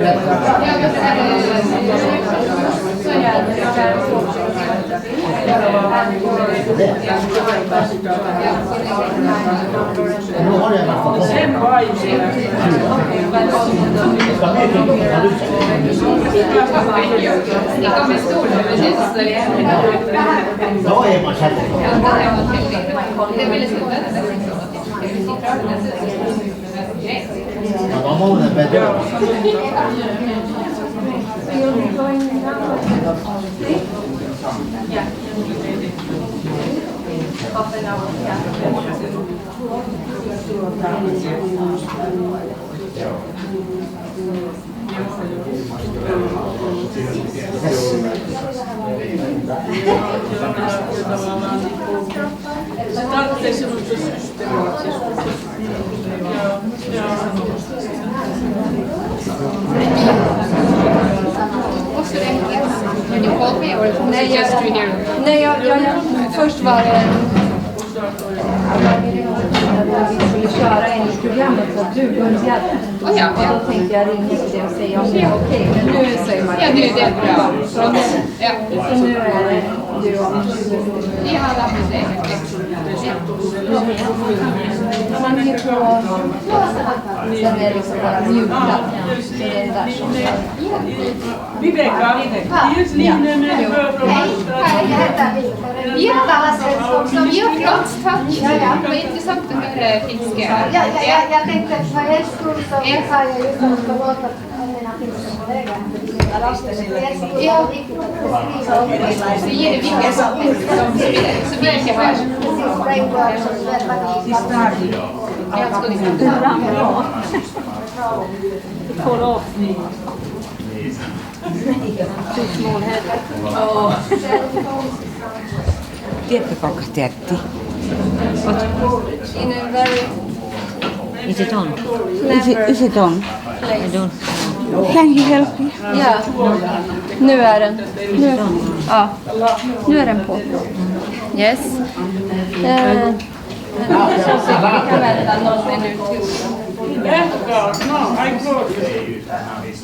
Nej, först var det vi skulle köra enligt programmet så att du började. Och då tänkte jag ringa till dig och säga om det är okej. Men nu säger man nu är det bra. Så nu är det du och Ja, det är man är på sen är det liksom bara mjuka. Så det är där som Vibeka, ljuslinjen med Vad intressant att höra finska. Jag tänkte att för er skull så sa jag just att jag ska låta mina finska kollegor ja, Så ger det vilka som vi inte har. Tiedättekö teetti? in a very Is it on? clever Is it on? place. I don't. Can you help me? Ja, nu är den. Nu är den på. Yes. Så vi kan vänta någon minut till. No, I called you.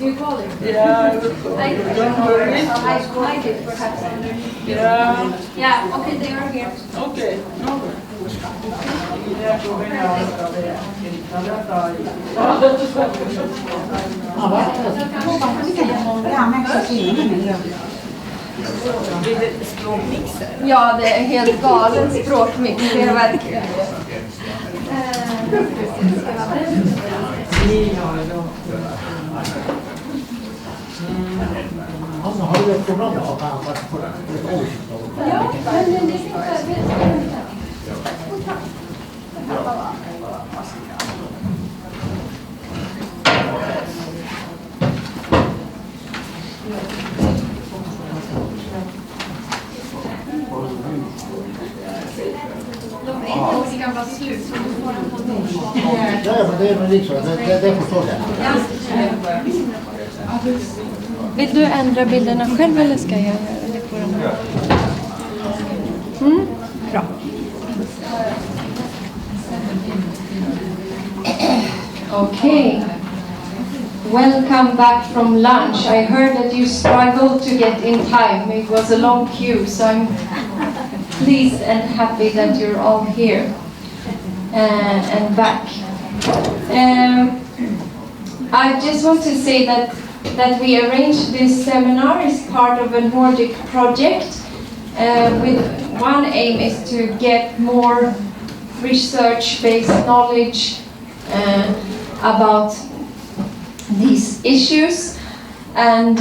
You call it? Yeah, I did perhaps. yeah, Yeah, okay, they are here. okay. No. Ja, det är en helt galen språkmix, det är verkligen. Har du ett program att ha på ett år? Ja, men det är Det ska vara slut så du får en på dig. Ja, men det är väl liksom, det förstår jag. Vill du ändra bilderna själv eller ska jag göra det på den här? Bra. Okay. Welcome back from lunch. I heard that you struggled to get in time. It was a long queue, so I'm pleased and happy that you're all here and back. I just want to say that we arranged this seminar as part of a Nordic project with one aim is to get more research-based knowledge about these issues, and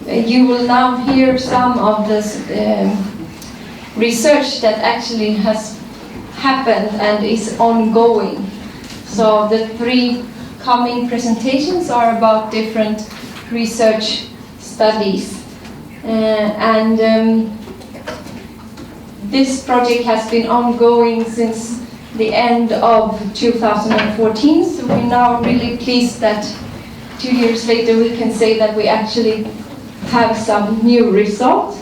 you will now hear some of this research that actually has happened and is ongoing. So the three coming presentations are about different research studies, and this project has been ongoing since the end of 2014, so we're now really pleased that 2 years later we can say that we actually have some new results.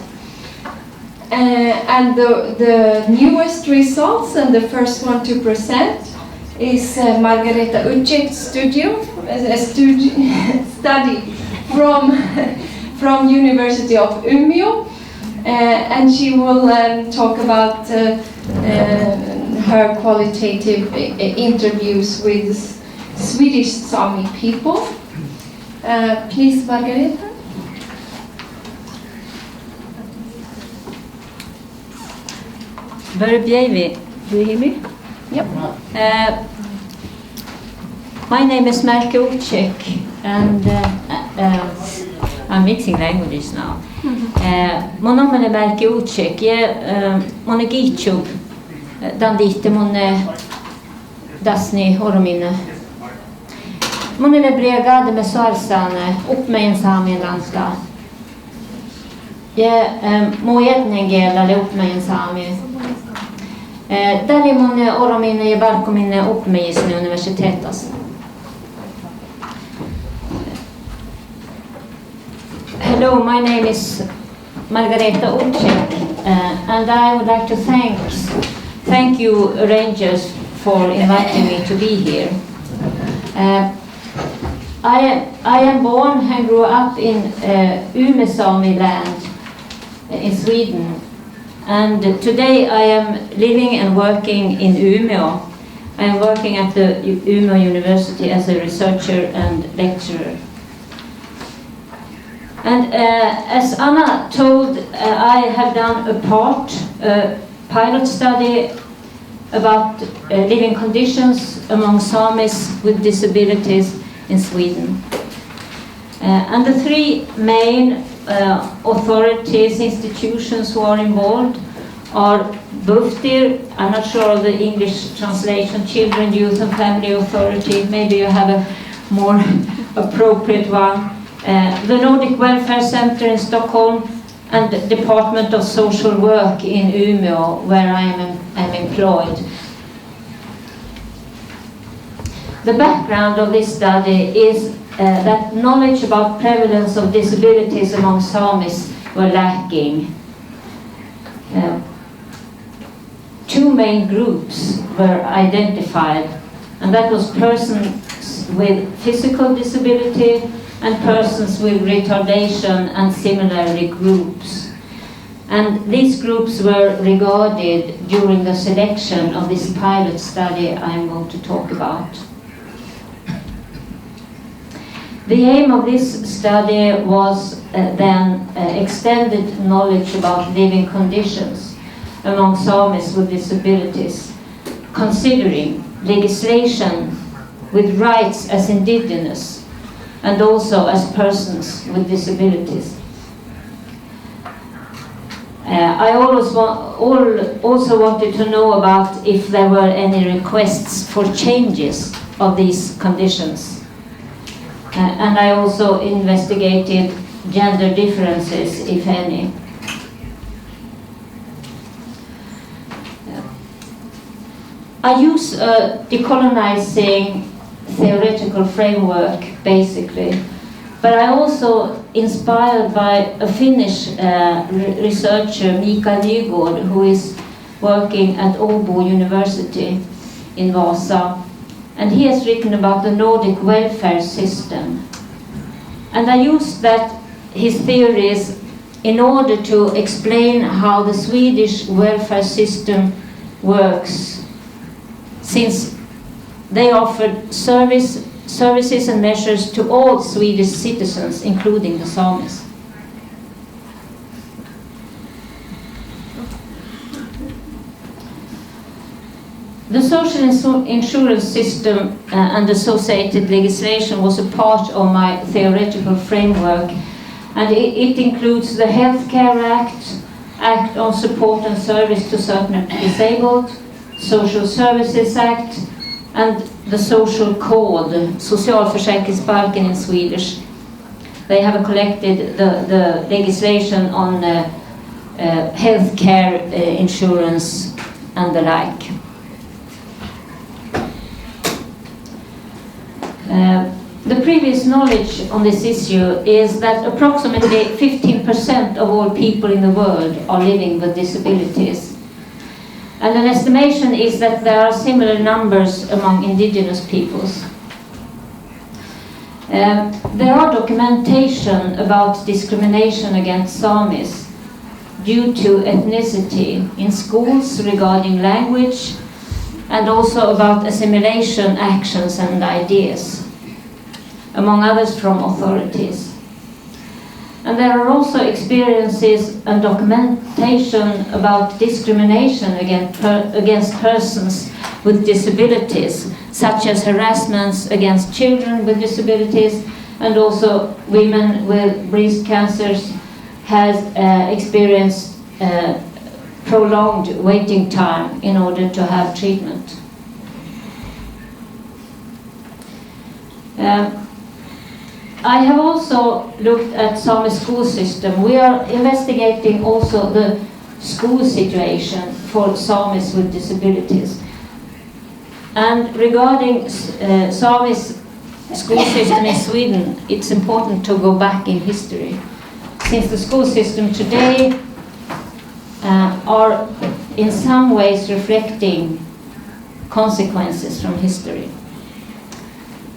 And the newest results and the first one to present is Margareta Ucek's studio study from University of Umeå, and she will talk about her qualitative interviews with Swedish Sami people. Please, Margareta. Very baby. Do you hear me? Yep. My name is Melke Uchek, and I'm mixing languages now. Mon nome è Melke Uchek. Mon è Gichub. Dan dite mon dasni ormine. Mon är brigade med Sarsane upp med en Sami-landska. Må etningela upp med en Sami. Där är mon ormine i barkomine upp med i universitetas. Hello, my name is Margareta Uchek, and I would like to thank you arrangers for inviting me to be here. I am born and grew up in Umeå Sami land in Sweden, and today I am living and working in Umeå. I am working at the Umeå University as a researcher and lecturer. And as Anna told, I have done a pilot study about living conditions among Samis with disabilities in Sweden. And the three main authorities, institutions who are involved are BUFTIR, I'm not sure of the English translation, Children, Youth and Family Authority, maybe you have a more appropriate one. The Nordic Welfare Center in Stockholm, and the Department of Social Work in Umeå, where I am employed. The background of this study is that knowledge about prevalence of disabilities among Samis were lacking. Two main groups were identified, and that was persons with physical disability and persons with retardation and similarly groups. And these groups were regarded during the selection of this pilot study I'm going to talk about. The aim of this study was then extended knowledge about living conditions among Samis with disabilities, considering legislation with rights as indigenous and also as persons with disabilities. I also wanted to know about if there were any requests for changes of these conditions. And I also investigated gender differences, if any. I use a decolonizing theoretical framework, basically, but I also inspired by a Finnish researcher, Mika Nygård, who is working at Åbo University in Vasa, and he has written about the Nordic welfare system. And I used his theories in order to explain how the Swedish welfare system works, since they offered services and measures to all Swedish citizens, including the Samis. The social insurance system and associated legislation was a part of my theoretical framework, and it includes the Healthcare Act on Support and Service to Certain Disabled, Social Services Act, and the Social Code, Socialförsäkringsbalken in Swedish. They have collected the legislation on healthcare insurance and the like. The previous knowledge on this issue is that approximately 15% of all people in the world are living with disabilities. And an estimation is that there are similar numbers among indigenous peoples. There are documentation about discrimination against Samis due to ethnicity in schools regarding language, and also about assimilation actions and ideas, among others from authorities. And there are also experiences and documentation about discrimination against persons with disabilities, such as harassments against children with disabilities, and also women with breast cancers has experienced prolonged waiting time in order to have treatment. I have also looked at Sami school system. We are investigating also the school situation for Samis with disabilities. And regarding Sami's school system in Sweden, it's important to go back in history, since the school system today are in some ways reflecting consequences from history.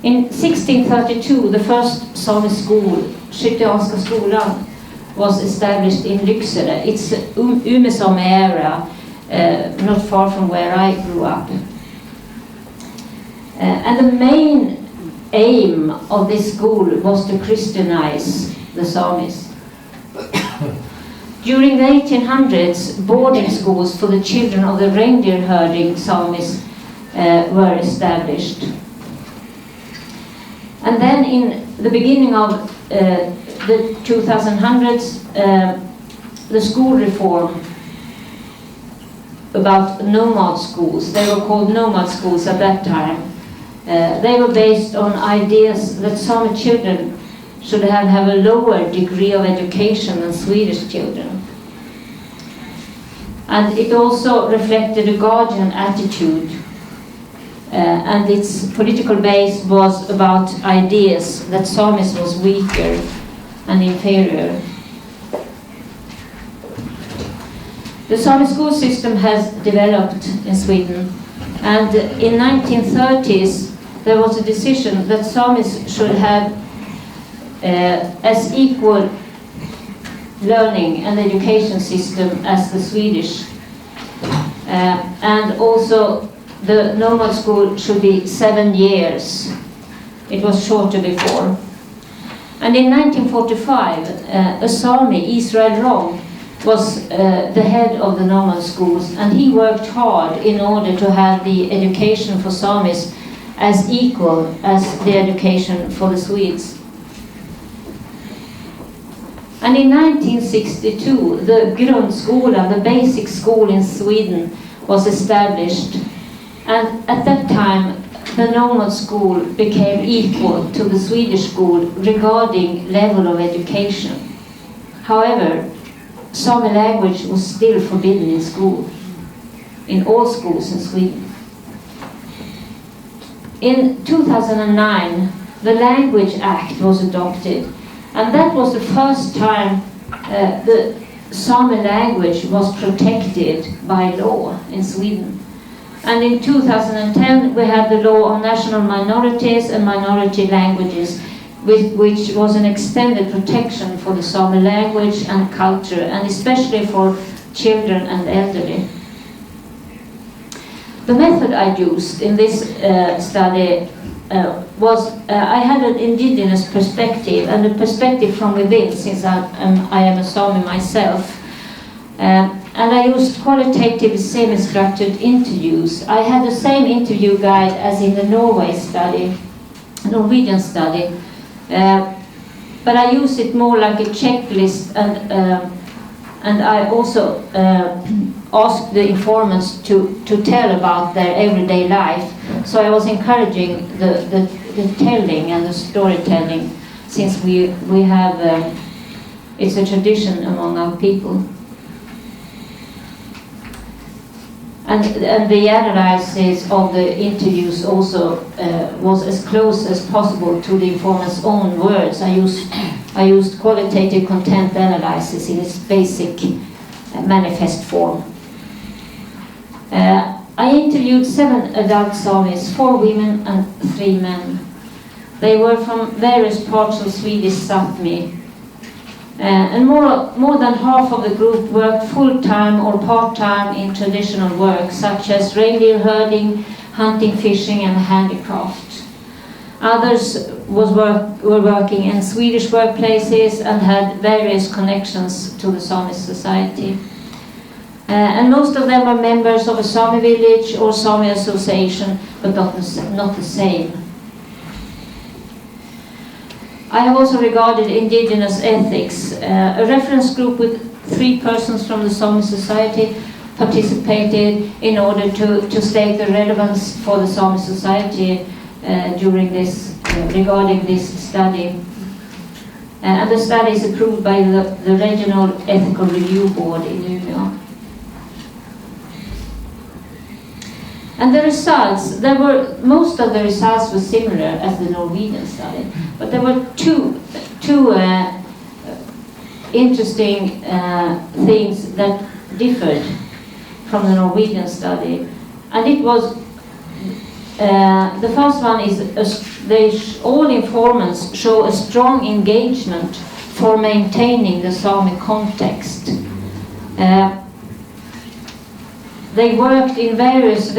In 1632, the first Sami school, Skytteanska skolan, was established in Lycksele. It's Umesami area, not far from where I grew up. And the main aim of this school was to Christianize the Samis. During the 1800s, boarding schools for the children of the reindeer herding Samis were established. And then in the beginning of the 2000s, the school reform about nomad schools, they were called nomad schools at that time, they were based on ideas that Sami children should have a lower degree of education than Swedish children. And it also reflected a guardian attitude, and its political base was about ideas that Samis was weaker and inferior. The Sami school system has developed in Sweden, and in 1930s there was a decision that Samis should have as equal learning and education system as the Swedish, and also the normal school should be 7 years. It was shorter before. And in 1945, a Sami, Israel Rong, was the head of the normal schools, and he worked hard in order to have the education for Samis as equal as the education for the Swedes. And in 1962, the grundskola, the basic school in Sweden, was established. And at that time, the normal school became equal to the Swedish school regarding level of education. However, Sami language was still forbidden in school, in all schools in Sweden. In 2009, the Language Act was adopted, and that was the first time the Sami language was protected by law in Sweden. And in 2010, we had the law on national minorities and minority languages, which was an extended protection for the Sami language and culture, and especially for children and elderly. The method I used in this study was, I had an indigenous perspective, and a perspective from within, since I am a Sami myself. And I used qualitative semi-structured interviews. I had the same interview guide as in the Norwegian study, but I used it more like a checklist, and I also asked the informants to tell about their everyday life. So I was encouraging the telling and the storytelling, since we have, it's a tradition among our people. And the analysis of the interviews also was as close as possible to the informant's own words. I used qualitative content analysis in its basic manifest form. I interviewed 7 adult Samis, 4 women and 3 men. They were from various parts of Swedish Sápmi. And more than half of the group worked full-time or part-time in traditional work, such as reindeer herding, hunting, fishing, and handicraft. Others were working in Swedish workplaces and had various connections to the Sami society. And most of them are members of a Sami village or Sami association, but not the same. I have also regarded indigenous ethics. A reference group with 3 persons from the Sami society participated in order to state the relevance for the Sami society during this, regarding this study. And the study is approved by the Regional Ethical Review Board in Umeå. And the results, most of the results were similar as the Norwegian study, but there were two interesting things that differed from the Norwegian study. And it was, the first one is all informants show a strong engagement for maintaining the Sami context. They worked in various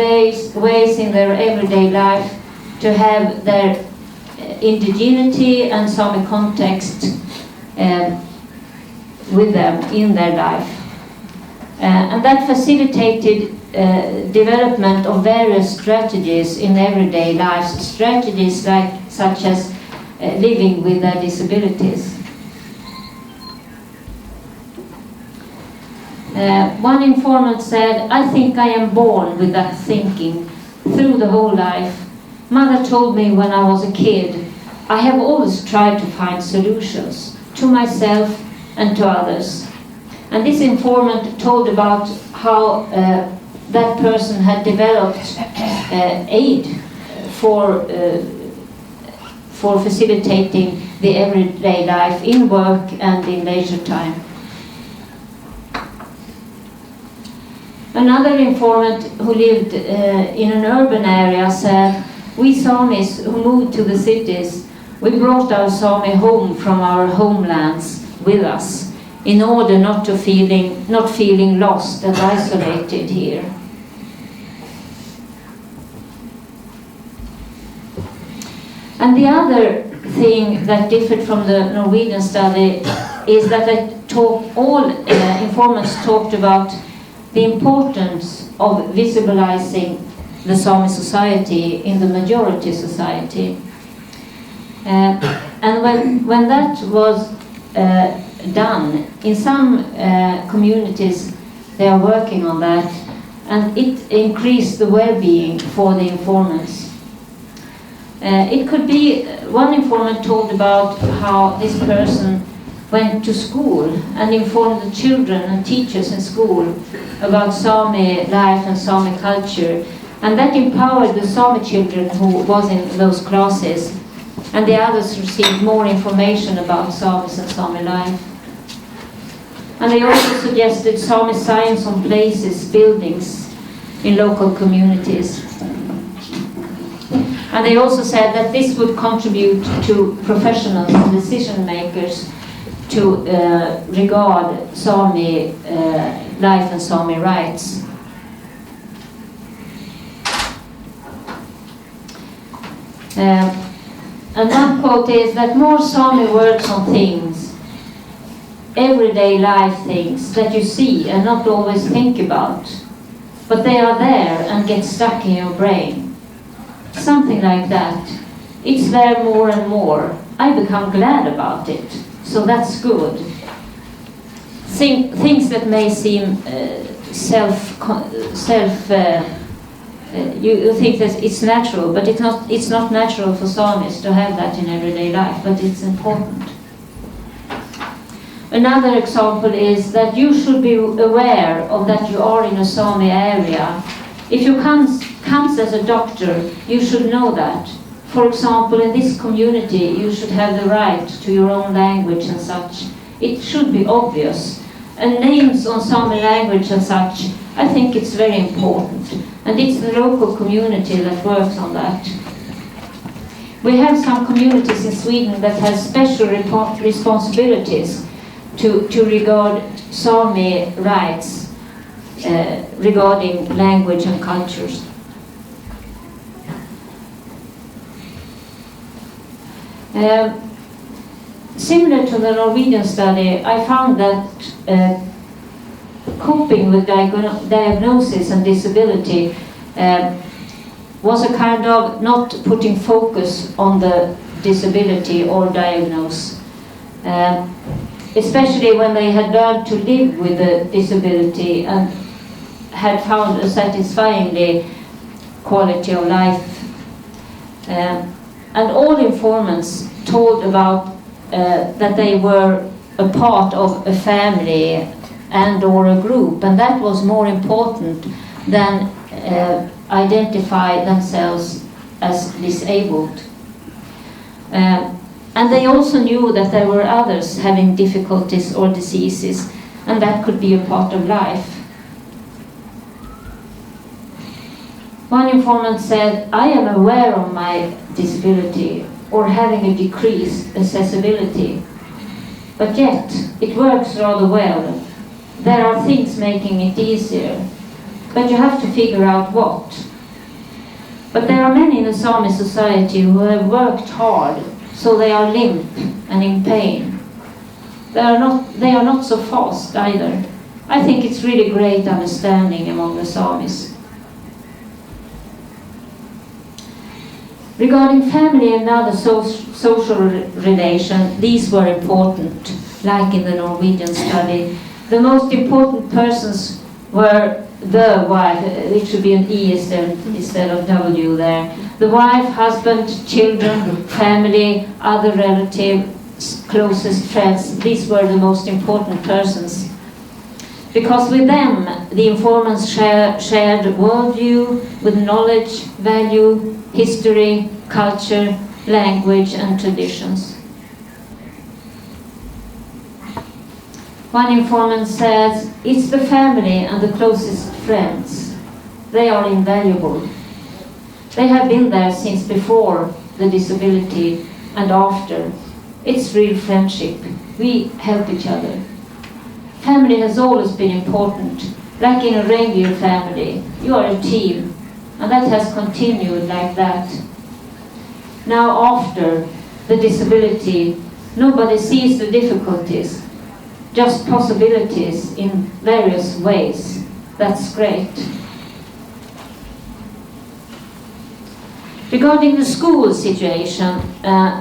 ways in their everyday life to have their indigeneity and Sami context with them in their life. And that facilitated development of various strategies in everyday life, strategies such as living with their disabilities. One informant said, "I think I am born with that thinking through the whole life. Mother told me when I was a kid, I have always tried to find solutions to myself and to others." And this informant told about how that person had developed aid for facilitating the everyday life in work and in leisure time. Another informant who lived in an urban area said, "We Samis who moved to the cities, we brought our Sami home from our homelands with us in order not feeling lost and isolated here." And the other thing that differed from the Norwegian study is that all informants talked about the importance of visibilizing the Sami society in the majority society. And when that was done, in some communities they are working on that, and it increased the well-being for the informants. It could be, one informant told about how this person went to school and informed the children and teachers in school about Sami life and Sami culture, and that empowered the Sami children who was in those classes, and the others received more information about Samis and Sami life. And they also suggested Sami signs on places, buildings in local communities. And they also said that this would contribute to professionals and decision makers to regard Sami life and Sami rights. And one quote is that more Sami works on things, everyday life things that you see and not always think about, but they are there and get stuck in your brain. Something like that. It's there more and more. I become glad about it, so that's good. Things that may seem you think that it's natural, but it's not natural for Samis to have that in everyday life, but it's important. Another example is that you should be aware of that you are in a Sami area. If you comes as a doctor, you should know that. For example, in this community, you should have the right to your own language and such. It should be obvious. And names on Sami language and such, I think it's very important. And it's the local community that works on that. We have some communities in Sweden that have special responsibilities to regard Sami rights regarding language and cultures. Similar to the Norwegian study, I found that coping with diagnosis and disability was a kind of not putting focus on the disability or diagnose, especially when they had learned to live with the disability and had found a satisfyingly quality of life. And all informants told about that they were a part of a family and or a group, and that was more important than identify themselves as disabled. And they also knew that there were others having difficulties or diseases, and that could be a part of life. One informant said, "I am aware of my disability or having a decreased accessibility, but yet it works rather well. There are things making it easier, but you have to figure out what. But there are many in the Sami society who have worked hard, so they are limp and in pain. They are not so fast either. I think it's really great understanding among the Samis." Regarding family and other social relations, these were important, like in the Norwegian study. The most important persons were the wife, it should be an E instead of W there. The wife, husband, children, family, other relatives, closest friends, these were the most important persons. Because with them, the informants shared worldview with knowledge, value, history, culture, language, and traditions. One informant says, "It's the family and the closest friends. They are invaluable. They have been there since before the disability and after. It's real friendship. We help each other. Family has always been important. Like in a reindeer family, you are a team, and that has continued like that. Now after the disability, nobody sees the difficulties, just possibilities in various ways. That's great." Regarding the school situation,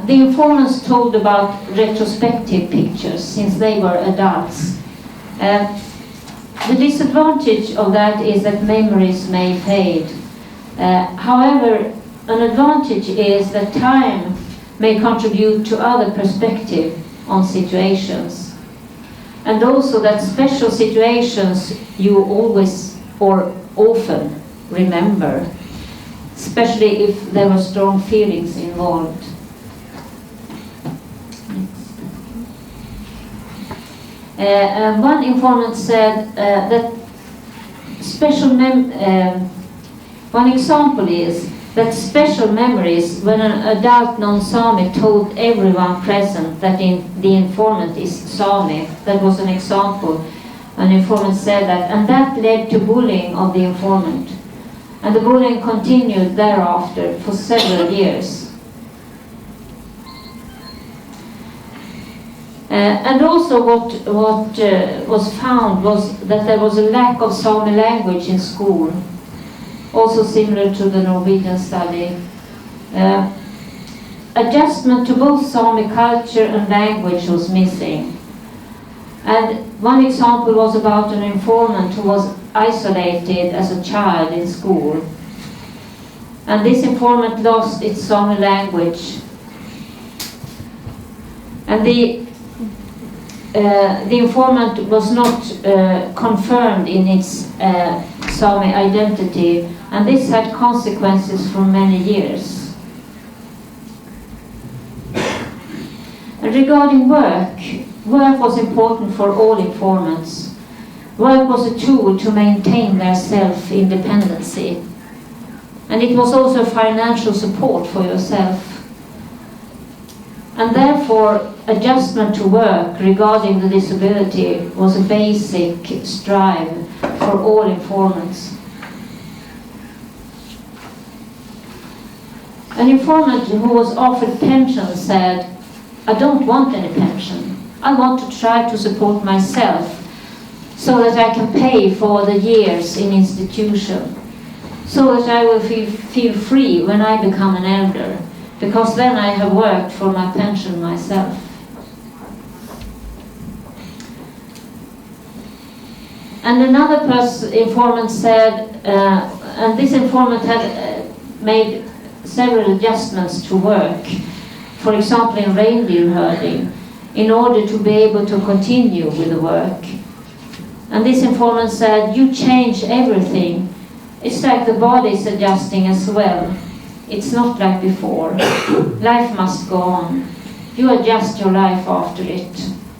the informants told about retrospective pictures since they were adults. The disadvantage of that is that memories may fade. However, an advantage is that time may contribute to other perspective on situations. And also that special situations you always or often remember, especially if there were strong feelings involved. One informant said that one example is that special memories when an adult non-Sami told everyone present that the informant is Sami. That was an example. An informant said that, and that led to bullying of the informant. And the bullying continued thereafter for several years. And also what was found was that there was a lack of Sami language in school, also similar to the Norwegian study. Adjustment to both Sami culture and language was missing. And one example was about an informant who was isolated as a child in school. And this informant lost its Sami language. And the informant was not confirmed in its Sami identity, and this had consequences for many years. And regarding work was important for all informants. Work was a tool to maintain their self-independency, and it was also financial support for yourself. And therefore, adjustment to work regarding the disability was a basic strive for all informants. An informant who was offered pension said, "I don't want any pension. I want to try to support myself so that I can pay for the years in institution, so that I will feel free when I become an elder, because then I have worked for my pension myself." And another informant said, and this informant had made several adjustments to work, for example in reindeer herding, in order to be able to continue with the work. And this informant said, "You change everything. It's like the body is adjusting as well. It's not like before. Life must go on. You adjust your life after it,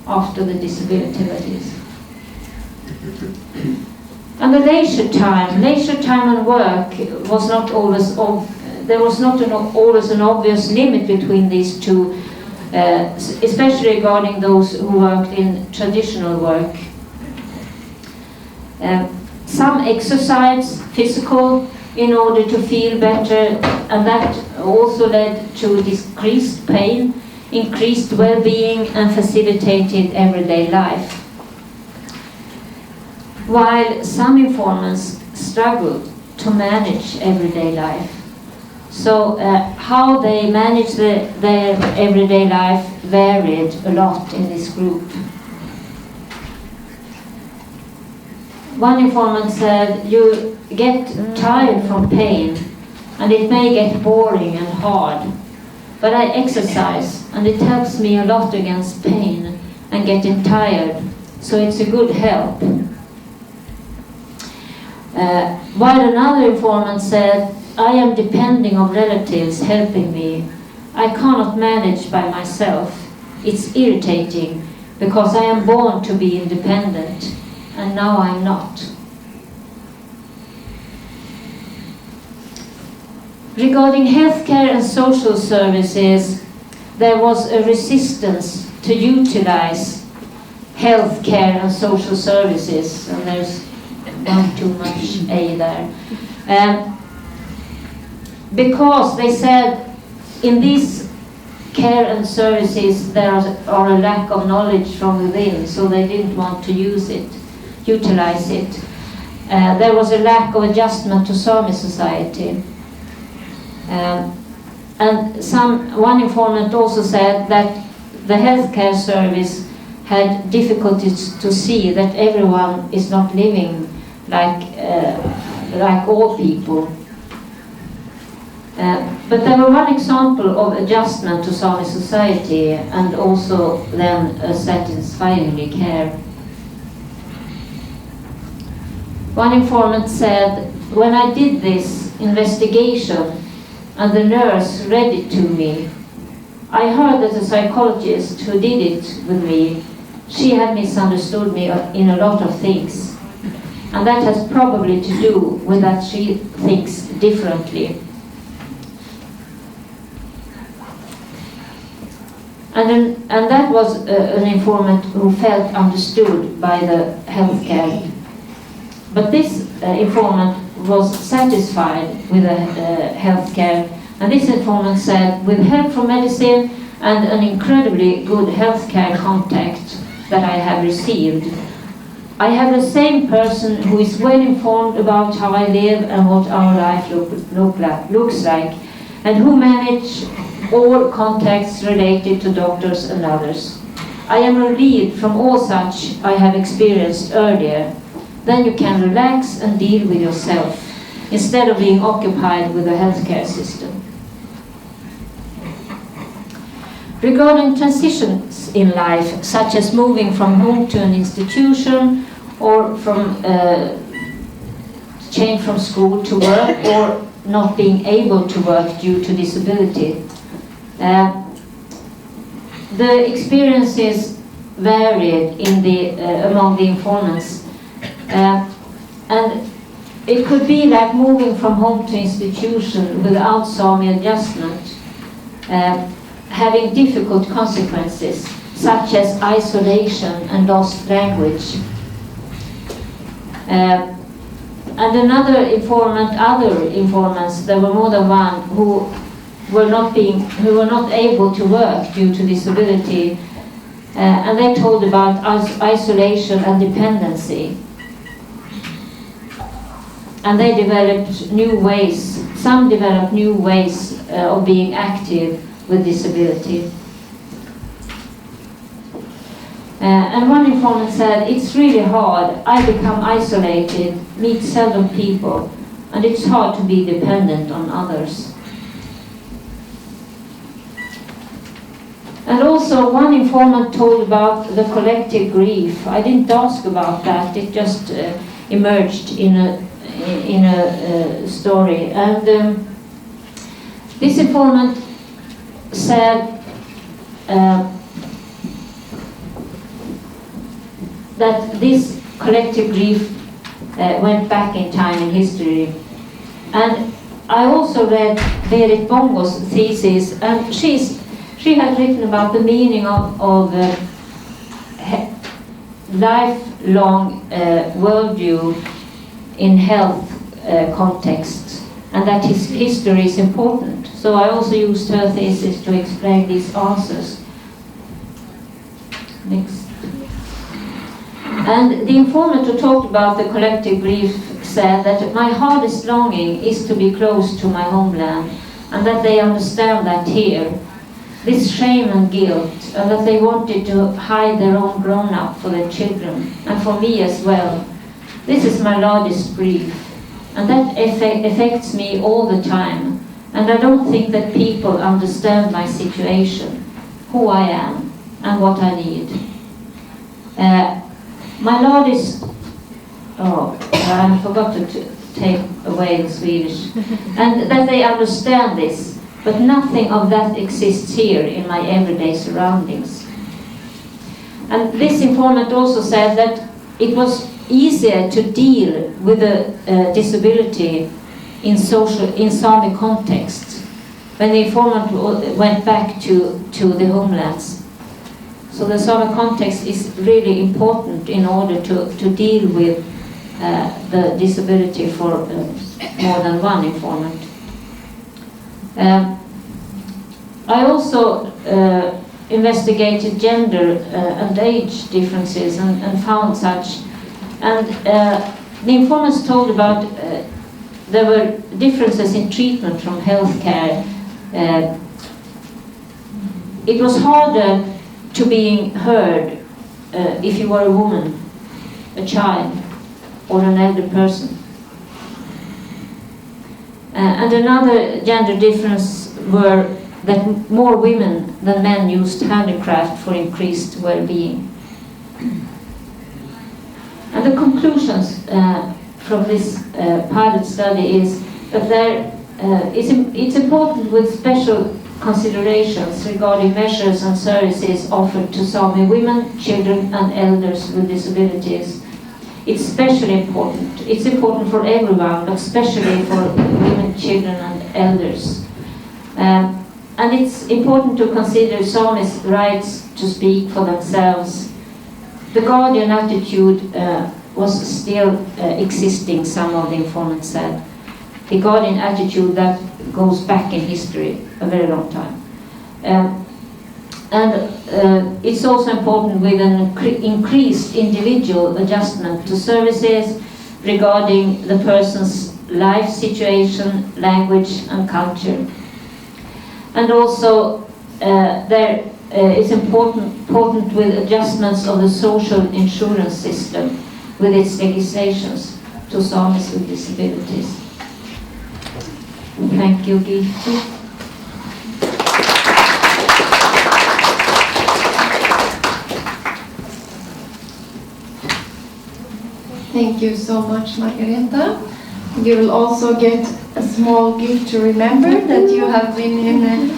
after the disability that is." And the leisure time and work was not always there was not always an obvious limit between these two, especially regarding those who worked in traditional work. Some exercise, physical, in order to feel better, and that also led to decreased pain, increased well-being, and facilitated everyday life. While some informants struggled to manage everyday life. So how they managed their everyday life varied a lot in this group. One informant said, "You get tired from pain, and it may get boring and hard, but I exercise, and it helps me a lot against pain and getting tired, so it's a good help." While another informant said, "I am depending on relatives helping me. I cannot manage by myself. It's irritating, because I am born to be independent, and now I'm not." Regarding healthcare and social services, there was a resistance to utilize healthcare and social services, and there's one too much A there. Because they said in these care and services there are a lack of knowledge from within, so they didn't want to utilize it. There was a lack of adjustment to Sami society. And one informant also said that the healthcare service had difficulties to see that everyone is not living like all people. But there were one example of adjustment to Sami society, and also then satisfyingly care. One informant said, "When I did this investigation and the nurse read it to me, I heard that the psychologist who did it with me, she had misunderstood me in a lot of things. And that has probably to do with that she thinks differently." And that was an informant who felt understood by the healthcare. But this informant was satisfied with the healthcare, and this informant said, "With help from medicine and an incredibly good healthcare contact that I have received, I have the same person who is well informed about how I live and what our life looks like, and who manage all contacts related to doctors and others. I am relieved from all such I have experienced earlier. Then you can relax and deal with yourself, instead of being occupied with the healthcare system." Regarding transitions in life, such as moving from home to an institution, or from change from school to work, or not being able to work due to disability, the experiences varied among the informants, and it could be like moving from home to institution without Sami adjustment, having difficult consequences, such as isolation and lost language. And other informants, there were more than one, who were not able to work due to disability, and they told about isolation and dependency. And they developed new ways, some developed new ways of being active with disability. And one informant said, "It's really hard. I become isolated, meet seldom people, and it's hard to be dependent on others." And also one informant told about the collective grief. I didn't ask about that, it just emerged in a story. And this informant said that this collective grief went back in time in history. And I also read Berit Bongo's thesis, and she had written about the meaning of lifelong worldview in health context, and that his history is important. So I also used her thesis to explain these answers. Next. And the informant who talked about the collective grief said that my hardest longing is to be close to my homeland, and that they understand that here, this shame and guilt, and that they wanted to hide their own grown-up for their children, and for me as well. This is my largest grief, and that affects me all the time, and I don't think that people understand my situation, who I am, and what I need. My largest, I forgot to take away the Swedish, and that they understand this, but nothing of that exists here in my everyday surroundings. And this informant also said that it was easier to deal with a disability in Sami context when the informant went back to the homelands. So the Sami context is really important in order to deal with the disability for more than one informant. I also investigated gender and age differences and found such. And the informants told about there were differences in treatment from healthcare. It was harder to being heard if you were a woman, a child, or an elder person. And another gender difference were that more women than men used handicraft for increased well-being. And the conclusions from this pilot study is that it's important with special considerations regarding measures and services offered to Sami women, children and elders with disabilities. It's especially important. It's important for everyone, but especially for women, children and elders. And it's important to consider Sami's rights to speak for themselves. The guardian attitude was still existing, some of the informants said. The guardian attitude that goes back in history a very long time. It's also important with an increased individual adjustment to services regarding the person's life situation, language and culture. And also it's important with adjustments of the social insurance system with its legislations to Samis with disabilities. Thank you, Gifti. Thank you so much, Margareta. You will also get a small gift to remember that you have been in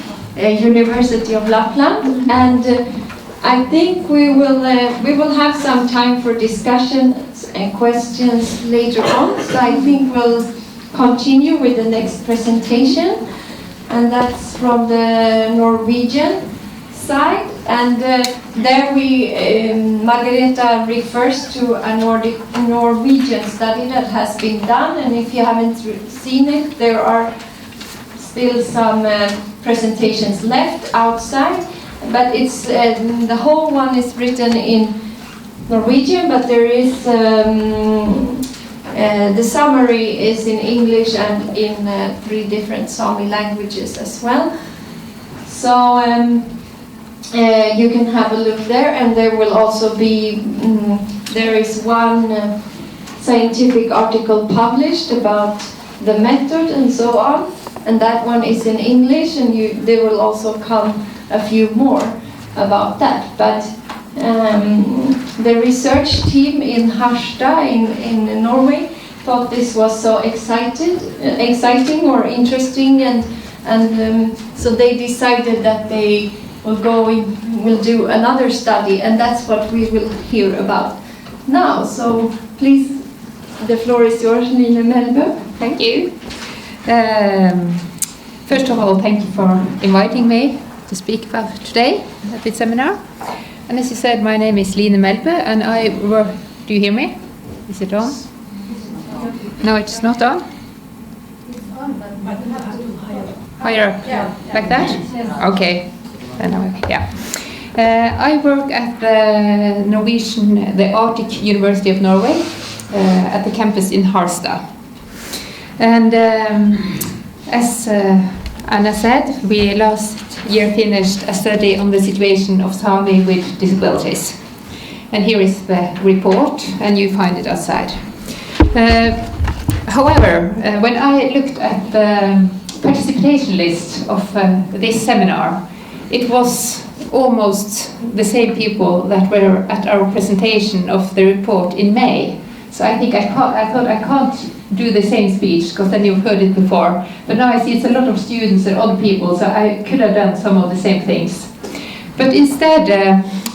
University of Lapland, and I think we will have some time for discussions and questions later on. So I think we'll continue with the next presentation. and that's from the Norwegian side. And there Margareta refers to a Norwegian study that has been done, and if you haven't seen it, there are still some presentations left outside, but it's the whole one is written in Norwegian, but there is the summary is in English and in 3 different Sami languages as well. So you can have a look there, and there will also be there is one scientific article published about the method and so on, and that one is in English, and there will also come a few more about that. But the research team in Harstad in Norway thought this was so exciting or interesting, and so they decided that they will do another study, and that's what we will hear about now. So please, the floor is yours, Line Melbø. Thank you. First of all, thank you for inviting me to speak about today at this seminar. And as you said, my name is Line Melbø, and I work. Do you hear me? Is it on? No, it's not on. Higher up, like that? Okay. Yeah. I work at the Arctic University of Norway at the campus in Harstad. And as Anna said, we last year finished a study on the situation of Sami with disabilities. And here is the report, and you find it outside. However, when I looked at the participation list of this seminar, it was almost the same people that were at our presentation of the report in May. So I think I thought I can't do the same speech, because then you've heard it before. But now I see it's a lot of students and other people, so I could have done some of the same things. But instead,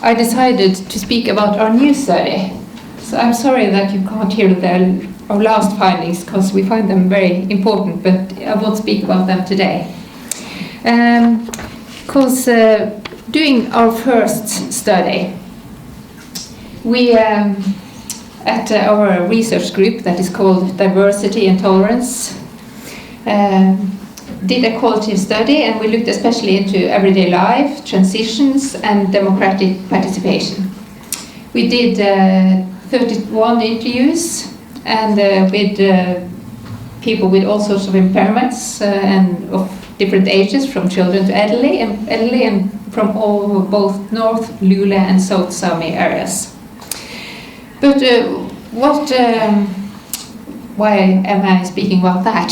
I decided to speak about our new study. So I'm sorry that you can't hear our last findings, because we find them very important, but I won't speak about them today. Because doing our first study, we at our research group that is called Diversity and Tolerance did a qualitative study, and we looked especially into everyday life, transitions, and democratic participation. We did 31 interviews, and with people with all sorts of impairments and of different ages, from children to elderly and from both North, Lule, and South Sami areas. But why am I speaking about that?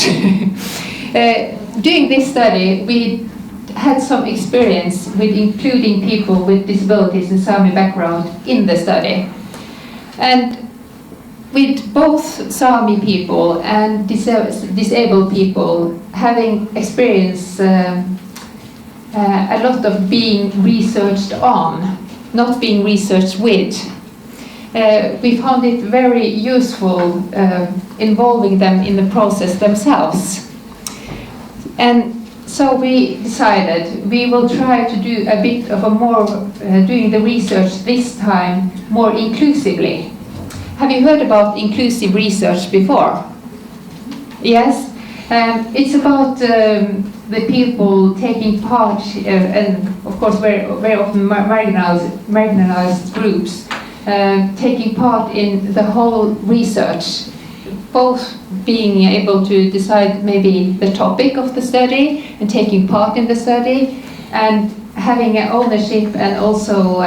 Doing this study, we had some experience with including people with disabilities and Sami background in the study. And with both Sami people and disabled people having experienced a lot of being researched on, not being researched with, we found it very useful involving them in the process themselves. And so we decided we will try to do a bit of a more, doing the research this time more inclusively. Have you heard about inclusive research before? Yes? It's about the people taking part, and of course very often marginalized groups, taking part in the whole research, both being able to decide maybe the topic of the study and taking part in the study, and having an ownership and also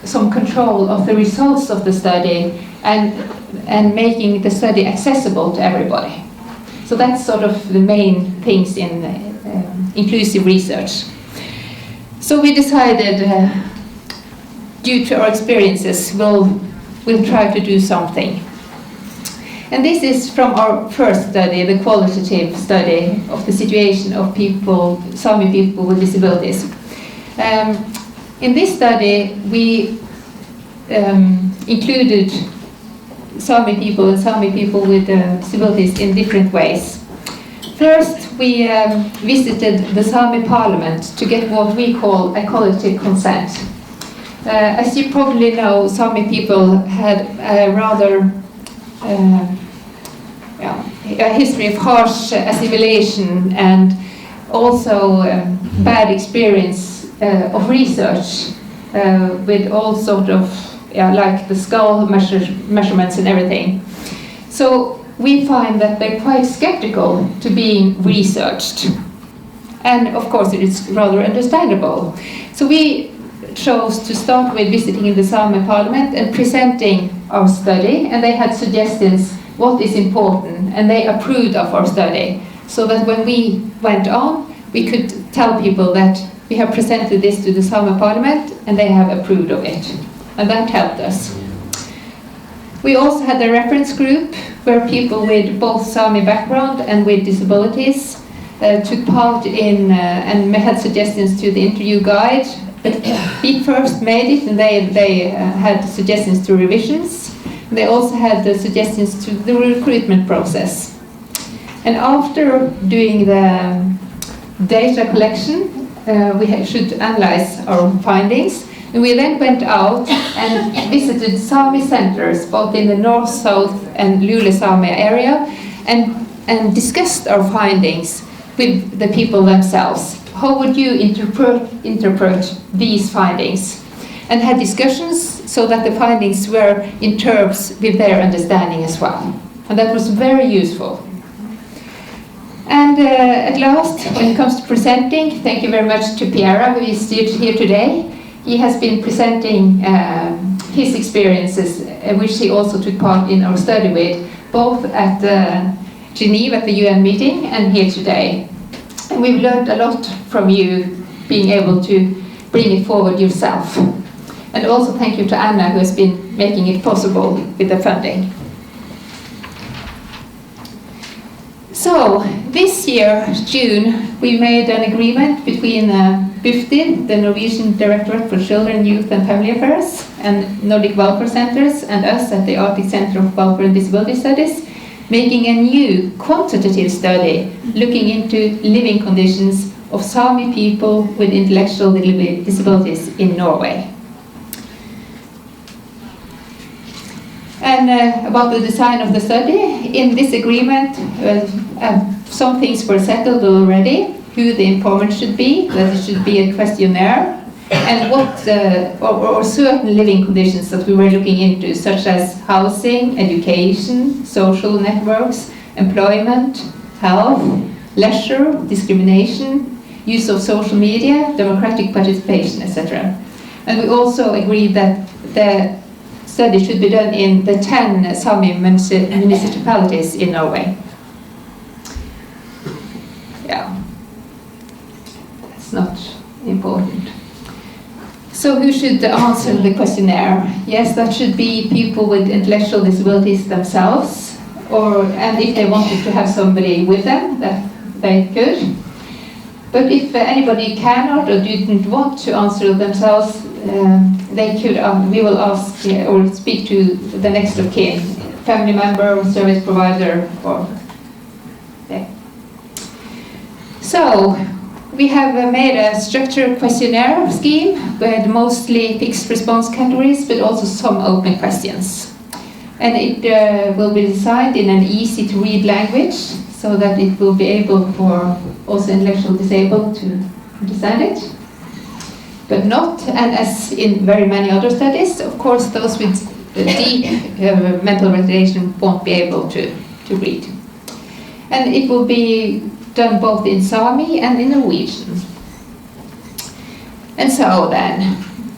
some control of the results of the study, and making the study accessible to everybody. So that's sort of the main things in inclusive research. So we decided, due to our experiences, we'll try to do something. And this is from our first study, the qualitative study of the situation of people, Sami people with disabilities. In this study, we included Sami people and Sami people with disabilities in different ways. First, we visited the Sami Parliament to get what we call a collective consent. As you probably know, Sami people had a rather a history of harsh assimilation and also bad experience of research with all sort of like the skull measurements and everything. So we find that they're quite skeptical to being researched. And of course it is rather understandable. So we chose to start with visiting the Sami Parliament and presenting our study, and they had suggestions what is important, and they approved of our study. So that when we went on, we could tell people that we have presented this to the Sami Parliament and they have approved of it. And that helped us. We also had a reference group where people with both Sami background and with disabilities took part in and had suggestions to the interview guide. But we first made it, and they had suggestions to revisions. They also had the suggestions to the recruitment process. And after doing the data collection, we should analyze our findings. And we then went out and visited Sami centers, both in the North, South and Lule Sami area, and discussed our findings with the people themselves. How would you interpret these findings? And had discussions so that the findings were in terms with their understanding as well. And that was very useful. And at last, when it comes to presenting, thank you very much to Piera, who is here today. He has been presenting his experiences, which he also took part in our study with, both at Geneva at the UN meeting and here today. And we've learned a lot from you being able to bring it forward yourself. And also thank you to Anna, who has been making it possible with the funding. So, this year, June, we made an agreement between Bufdir, the Norwegian Directorate for Children, Youth and Family Affairs, and Nordic Welfare Centers, and us at the Arctic Center of Welfare and Disability Studies, making a new quantitative study looking into living conditions of Sami people with intellectual disabilities in Norway. And about the design of the study, in this agreement, some things were settled already, who the informant should be, that it should be a questionnaire, and what, or certain living conditions that we were looking into, such as housing, education, social networks, employment, health, leisure, discrimination, use of social media, democratic participation, etc. And we also agreed that the study should be done in the 10 Sami municipalities in Norway. Yeah, that's not important. So who should answer the questionnaire? Yes, that should be people with intellectual disabilities themselves, and if they wanted to have somebody with them, that they could. But if anybody cannot or didn't want to answer themselves, they could. We will ask or speak to the next of kin, family member, service provider, or. Yeah. So we have made a structured questionnaire scheme with mostly fixed response categories, but also some open questions. And it will be designed in an easy-to-read language, so that it will be able for also intellectually disabled to understand it. But not, and as in very many other studies, of course, those with deep mental retardation won't be able to read. And it will be done both in Sami and in Norwegian. And so then,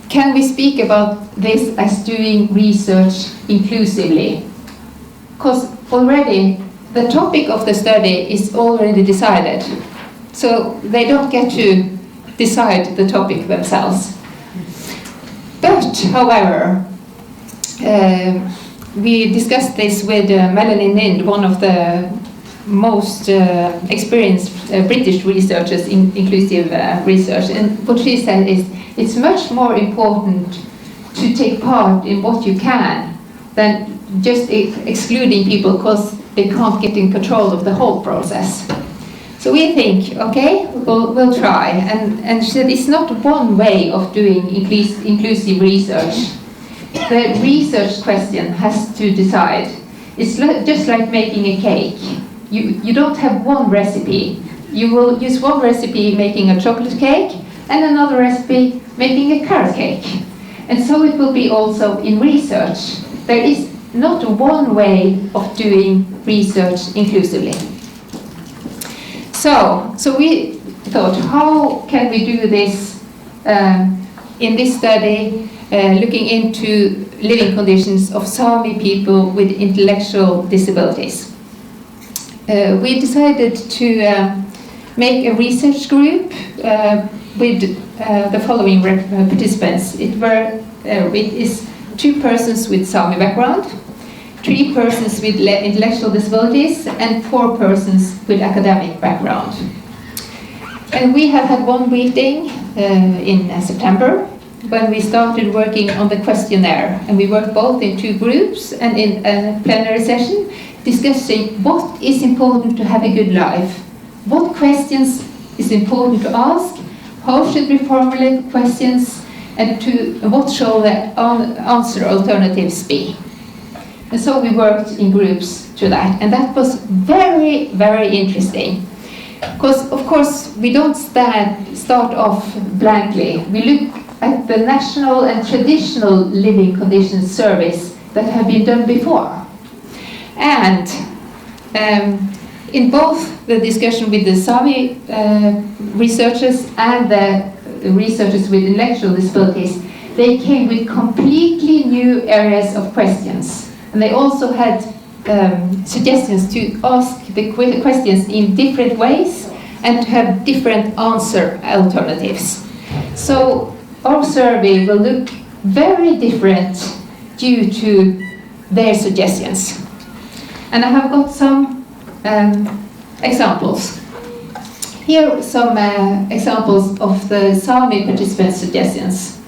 can we speak about this as doing research inclusively? Because already the topic of the study is already decided. So they don't get to decide the topic themselves. But, however, we discussed this with Melanie Nind, one of the most experienced British researchers in inclusive research, and what she said is it's much more important to take part in what you can than just excluding people because they can't get in control of the whole process. So we think, okay, we'll try. And she said it's not one way of doing inclusive research. The research question has to decide. It's just like making a cake. You don't have one recipe. You will use one recipe making a chocolate cake and another recipe making a carrot cake. And so it will be also in research. There is not one way of doing research inclusively. So we thought, how can we do this in this study, looking into living conditions of Sami people with intellectual disabilities? We decided to make a research group with the following participants. It is 2 persons with Sami background, 3 persons with intellectual disabilities, and 4 persons with academic background. And we have had one meeting in September when we started working on the questionnaire, and we worked both in 2 groups and in a plenary session discussing what is important to have a good life, what questions is important to ask, how should we formulate questions, and what should the answer alternatives be. And so we worked in groups to that, and that was very, very interesting. Because, of course, we don't start off blankly. We look at the national and traditional living conditions surveys that have been done before. And in both the discussion with the Sami researchers and the researchers with intellectual disabilities, they came with completely new areas of questions. And they also had suggestions to ask the questions in different ways and to have different answer alternatives. So our survey will look very different due to their suggestions. And I have got some examples. Here are some examples of the Sami participants' suggestions.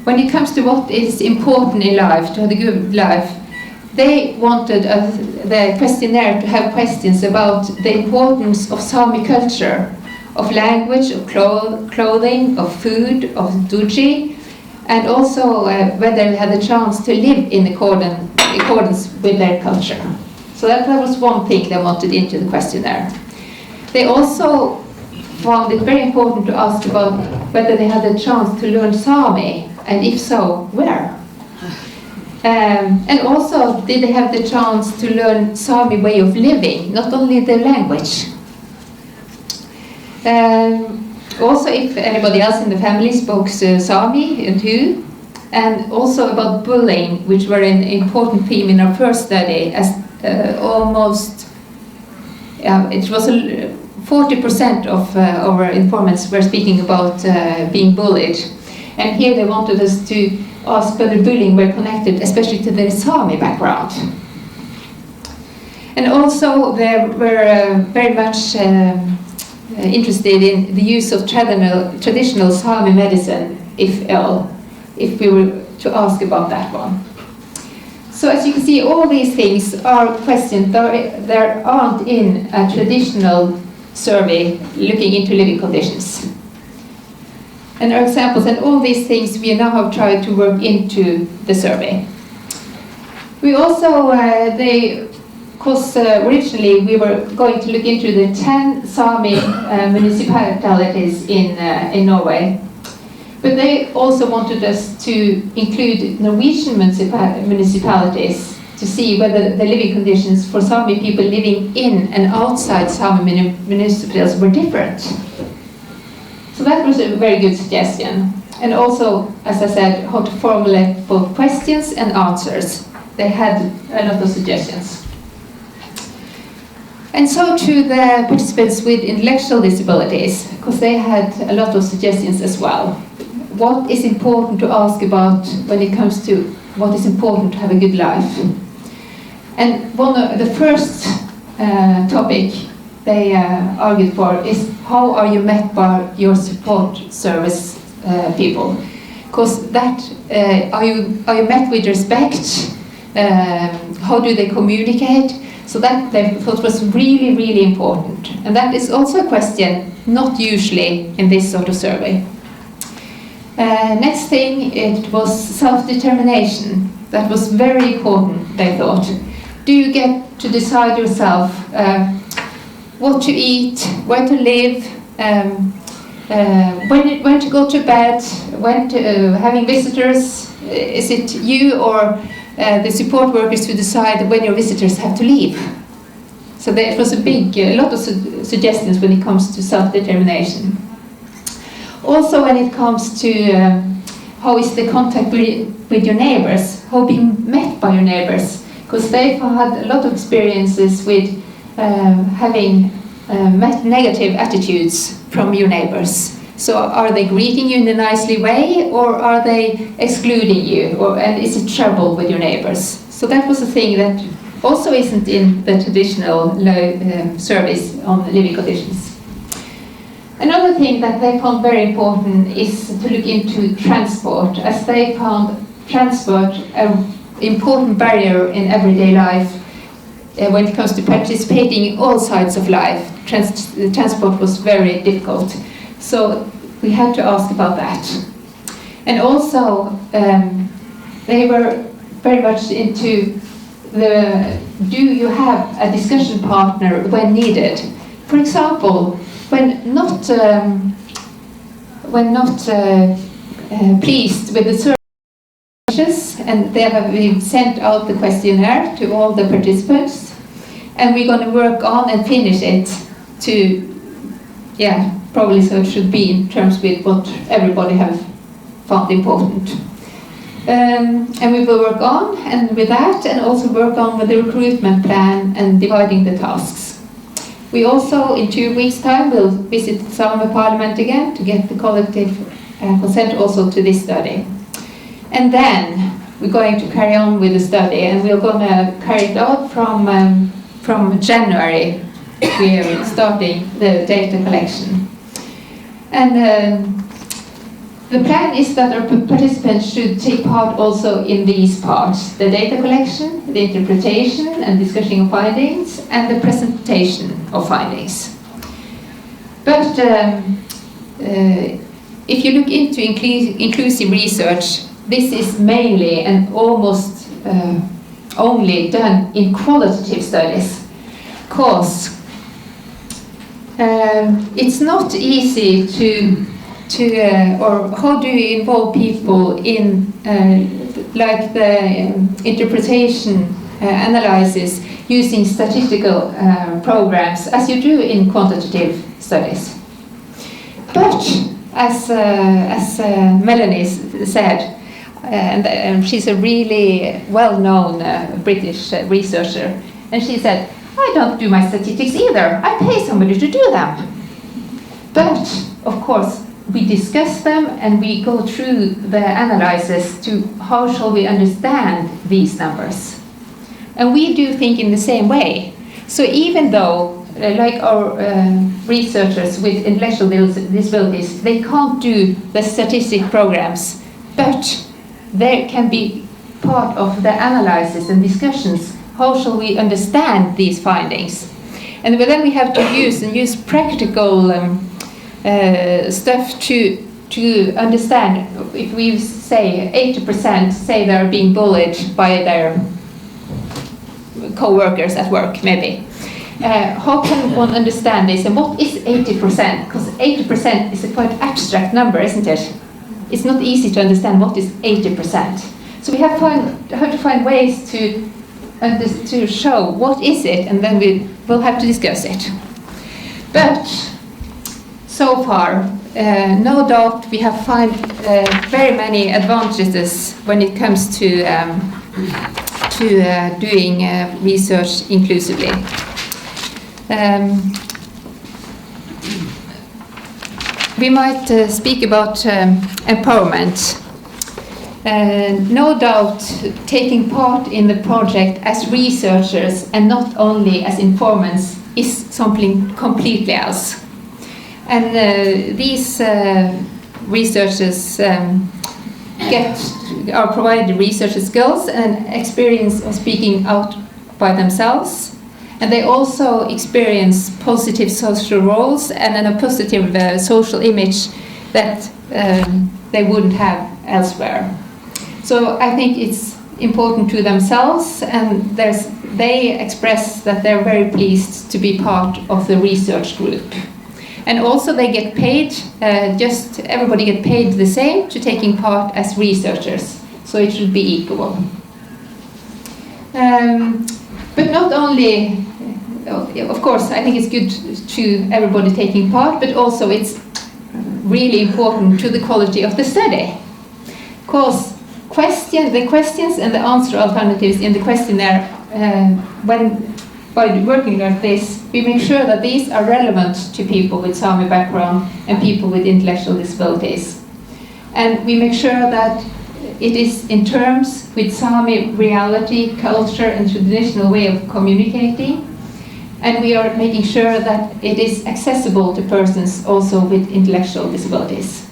When it comes to what is important in life, to have a good life, they wanted the questionnaire to have questions about the importance of Sami culture, of language, of clothing, of food, of duty, and also whether they had the chance to live in accordance with their culture. So that was one thing they wanted into the questionnaire. They also found it very important to ask about whether they had a chance to learn Sami, and if so, where? And also, did they have the chance to learn Sami way of living, not only the language? Also, if anybody else in the family spoke Sami and who, and also about bullying, which were an important theme in our first study, as almost, it was 40% of our informants were speaking about being bullied. And here they wanted us to ask whether bullying were connected, especially to their Sami background. And also they were very much interested in the use of traditional Sami medicine, if ill, if we were to ask about that one. So as you can see, all these things are questions that aren't in a traditional survey looking into living conditions. And our examples, and all these things we now have tried to work into the survey. We also, because originally we were going to look into the 10 Sami municipalities in Norway, but they also wanted us to include Norwegian municipalities to see whether the living conditions for Sami people living in and outside Sami municipalities were different. So that was a very good suggestion. And also, as I said, how to formulate both questions and answers. They had a lot of suggestions. And so to the participants with intellectual disabilities, because they had a lot of suggestions as well. What is important to ask about when it comes to what is important to have a good life? And one of the first topic they argued for is how are you met by your support service people? Because that are you met with respect? How do they communicate? So that they thought was really, really important. And that is also a question not usually in this sort of survey. Next thing, it was self-determination. That was very important, they thought. Do you get to decide yourself what to eat, where to live, when to go to bed, when to having visitors? Is it you or the support workers who decide when your visitors have to leave? So there was a lot of suggestions when it comes to self-determination. Also when it comes to how is the contact with your neighbors, how being met by your neighbors, because they've had a lot of experiences with having met negative attitudes from your neighbors. So are they greeting you in a nicely way, or are they excluding you, and is it trouble with your neighbors? So that was a thing that also isn't in the traditional surveys on living conditions. Another thing that they found very important is to look into transport, as they found transport an important barrier in everyday life when it comes to participating in all sides of life. Transport was very difficult. So we had to ask about that. And also, they were very much into do you have a discussion partner when needed? For example, when not pleased with the services, and they have been sent out the questionnaire to all the participants, and we're going to work on and finish it to, probably so it should be in terms with what everybody have found important. And we will work on and with that, and also work on with the recruitment plan and dividing the tasks. We also, in 2 weeks' time, will visit the Sami Parliament again to get the collective consent also to this study. And then we're going to carry on with the study, and we're going to carry it out from January. We are starting the data collection. And the plan is that our participants should take part also in these parts: the data collection, the interpretation and discussion of findings, and the presentation of findings. But if you look into inclusive research, this is mainly and almost only done in qualitative studies, because it's not easy or how do you involve people in like the interpretation analysis using statistical programs as you do in quantitative studies. But as Melanie said, and she's a really well-known British researcher, and she said, I don't do my statistics either, I pay somebody to do them. But of course we discuss them and we go through the analysis to how shall we understand these numbers. And we do think in the same way. So even though, like our researchers with intellectual disabilities, they can't do the statistic programs, but they can be part of the analysis and discussions. How shall we understand these findings? And then we have to use practical stuff to understand. If we say 80% say they're being bullied by their co-workers at work, maybe. How can one understand this, and what is 80%? Because 80% is a quite abstract number, isn't it? It's not easy to understand what is 80%. So we have to find ways to show what is it, and then we will have to discuss it. But so far, no doubt we have found very many advantages when it comes to doing research inclusively. We might speak about empowerment. No doubt taking part in the project as researchers and not only as informants is something completely else. And these researchers are provided research skills and experience of speaking out by themselves, And they also experience positive social roles and a positive social image that they wouldn't have elsewhere. So I think it's important to themselves, and they express that they're very pleased to be part of the research group. And also they get paid, everybody get paid the same to taking part as researchers, so it should be equal. But not only, of course, I think it's good to everybody taking part, but also it's really important to the quality of the study. Because the questions and the answer alternatives in the questionnaire, by working like this, we make sure that these are relevant to people with Sami background and people with intellectual disabilities. And we make sure that it is in terms with Sami reality, culture and traditional way of communicating. And we are making sure that it is accessible to persons also with intellectual disabilities.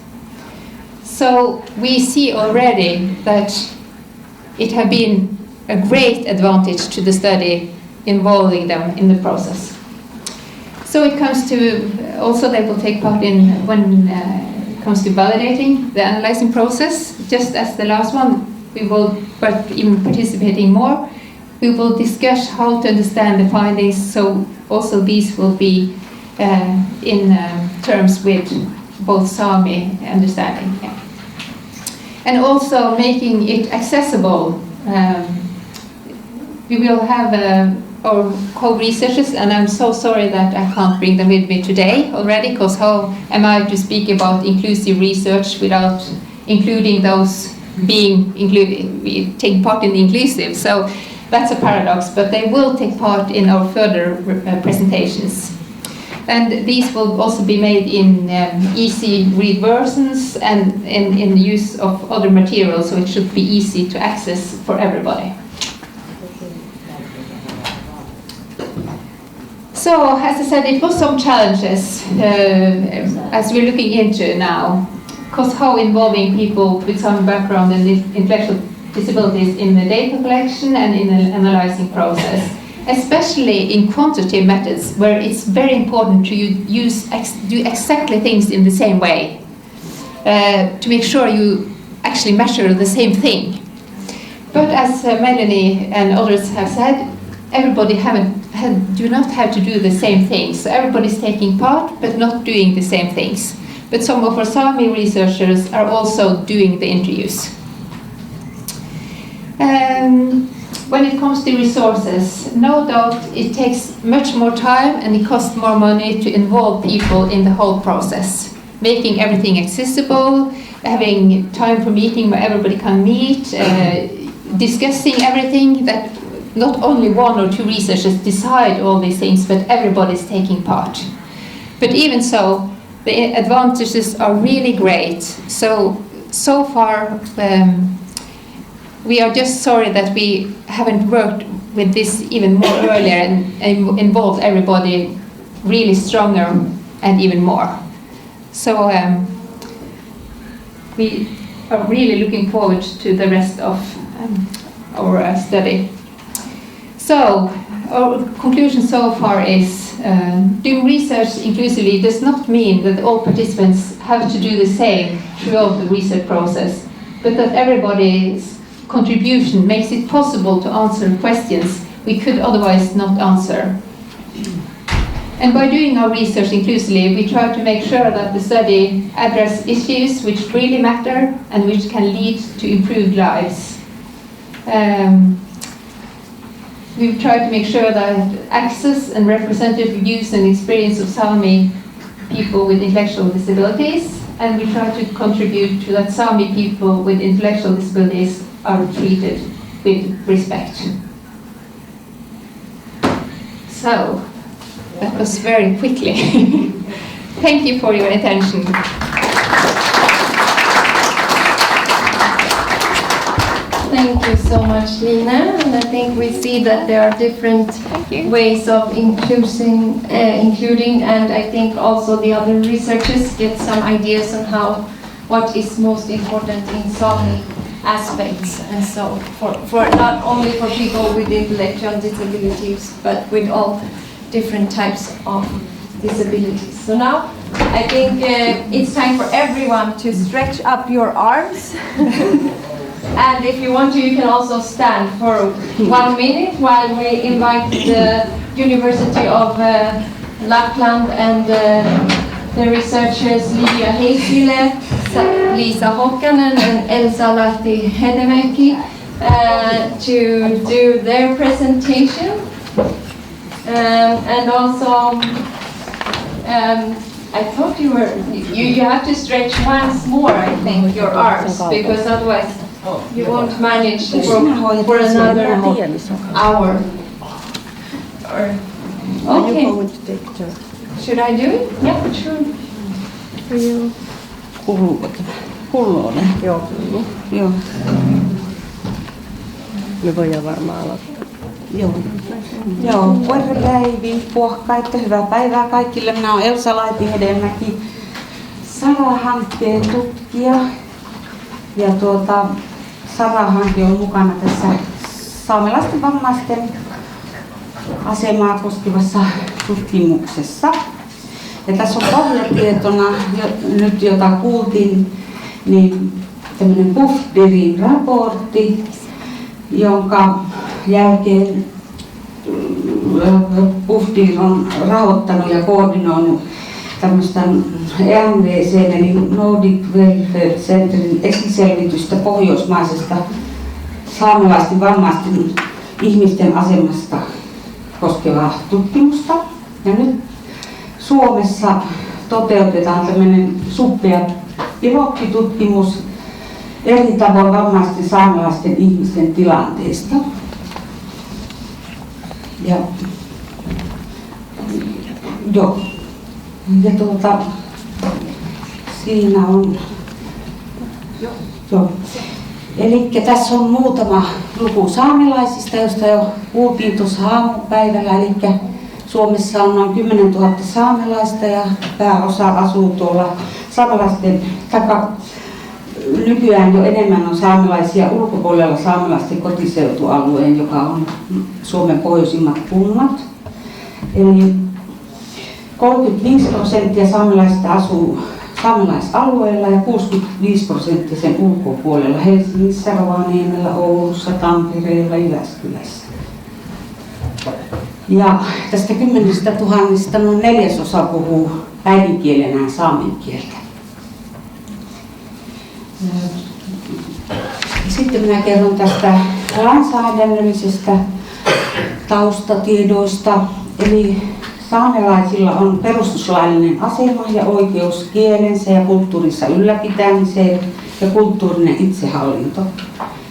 So we see already that it has been a great advantage to the study involving them in the process. So it comes to, also they will take part in when it comes to validating the analyzing process, just as the last one, we will, but even participating more, we will discuss how to understand the findings, so also these will be in terms with both Sami understanding. Yeah. And also making it accessible. We will have our co-researchers, and I'm so sorry that I can't bring them with me today already, because how am I to speak about inclusive research without including those being included, taking part in the inclusive? So that's a paradox, but they will take part in our further presentations. And these will also be made in easy read versions and in the use of other materials, so it should be easy to access for everybody. So, as I said, it was some challenges as we're looking into now, because how involving people with some background and intellectual disabilities in the data collection and in the analyzing process, especially in quantitative methods, where it's very important to do exactly things in the same way, to make sure you actually measure the same thing. But as Melanie and others have said, everybody do not have to do the same things. So everybody's taking part, but not doing the same things. But some of our Sami researchers are also doing the interviews. When it comes to resources, no doubt it takes much more time and it costs more money to involve people in the whole process. Making everything accessible, having time for meeting where everybody can meet, discussing everything, that not only one or two researchers decide all these things, but everybody's taking part. But even so, the advantages are really great. So far, we are just sorry that we haven't worked with this even more earlier and involved everybody really stronger and even more. So we are really looking forward to the rest of our study. So our conclusion so far is doing research inclusively does not mean that all participants have to do the same throughout the research process, but that everybody's contribution makes it possible to answer questions we could otherwise not answer. And by doing our research inclusively, we try to make sure that the study addresses issues which really matter and which can lead to improved lives. We've tried to make sure that access and representative views and experience of Sami people with intellectual disabilities, and we try to contribute to that Sami people with intellectual disabilities are treated with respect. So, that was very quickly. Thank you for your attention. Thank you so much, Lina. And I think we see that there are different ways of including, and I think also the other researchers get some ideas on what is most important in Sami aspects, and so for not only for people with intellectual disabilities, but with all different types of disabilities. So now I think it's time for everyone to stretch up your arms. And if you want to, you can also stand for 1 minute while we invite the University of Lapland and the researchers Lydia Heikkilä, Liisa Hokkanen and Elsa Lahti-Hedemäki to do their presentation. And also, I thought you have to stretch once more, I think, your arms, because otherwise you won't manage for another hour. Okay. Should I do it? Yeah, sure. Kuuluu. Joo. Me voidaan varmaan aloittaa. Joo, Päivi, puohkaitte, hyvää päivää kaikille. Minä olen Elsa Lahti-Hedemäki, SARA-hankkeen tutkija. Ja SARA-hanke on mukana tässä saamelaisten vammaisten asemaa koskevassa tutkimuksessa. Ja tässä on pohjatietona, nyt jota kuultiin, niin tämmöinen Buffderin raportti, jonka jälkeen Buffdir on rahoittanut ja koordinoinut tämmöistä EMWC eli Nordic Welfare Centerin esiselvitystä pohjoismaisesta saamelaisten vammaisten ihmisten asemasta koskevaa tutkimusta. Ja nyt Suomessa toteutetaan tämmöinen suppea pilottitutkimus eri tavoin vammaisten saamelaisten ihmisten tilanteesta. Ja siinä on Eli tässä on muutama luku saamelaisista, josta jo kuultiin tuossa aamupäivällä. Eli Suomessa on noin 10 000 saamelaista ja pääosa asuu tuolla saamelaisten nykyään jo enemmän on saamelaisia ulkopuolella saamelaisten kotiseutualueen, joka on Suomen pohjoisimmat kunnat. Eli 35% saamelaisista asuu saamelaisalueella ja 65% sen ulkopuolella Helsingissä, Rovaniemellä, Oulussa, Tampereella, Jyväskylässä. Ja tästä 10 000 noin 1/4 puhuu äidinkielenään saamen kieltä. Sitten minä kerron tästä lainsäädännöllisestä taustatiedoista. Eli saamelaisilla on perustuslaillinen asema ja oikeus kielensä ja kulttuurissa ylläpitämiseen ja kulttuurinen itsehallinto.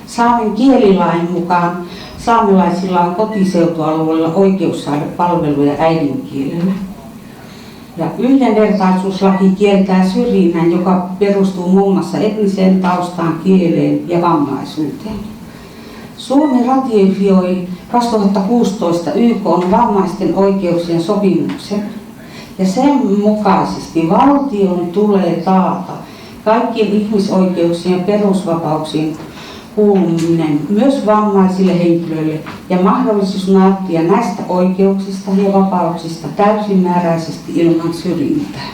Saamen kielilain mukaan saamelaisilla on kotiseutualueella oikeus saada palveluja äidinkielellä. Ja yhdenvertaisuuslaki kieltää syrjinnän, joka perustuu muun muassa etniseen taustaan, kieleen ja vammaisuuteen. Suomi ratifioi 2016 YK:n vammaisten oikeuksien sopimuksen ja sen mukaisesti valtion tulee taata kaikkien ihmisoikeuksien ja perusvapauksien kuuluminen myös vammaisille henkilöille ja mahdollisuus nauttia näistä oikeuksista ja vapauksista täysimääräisesti ilman syrjintää.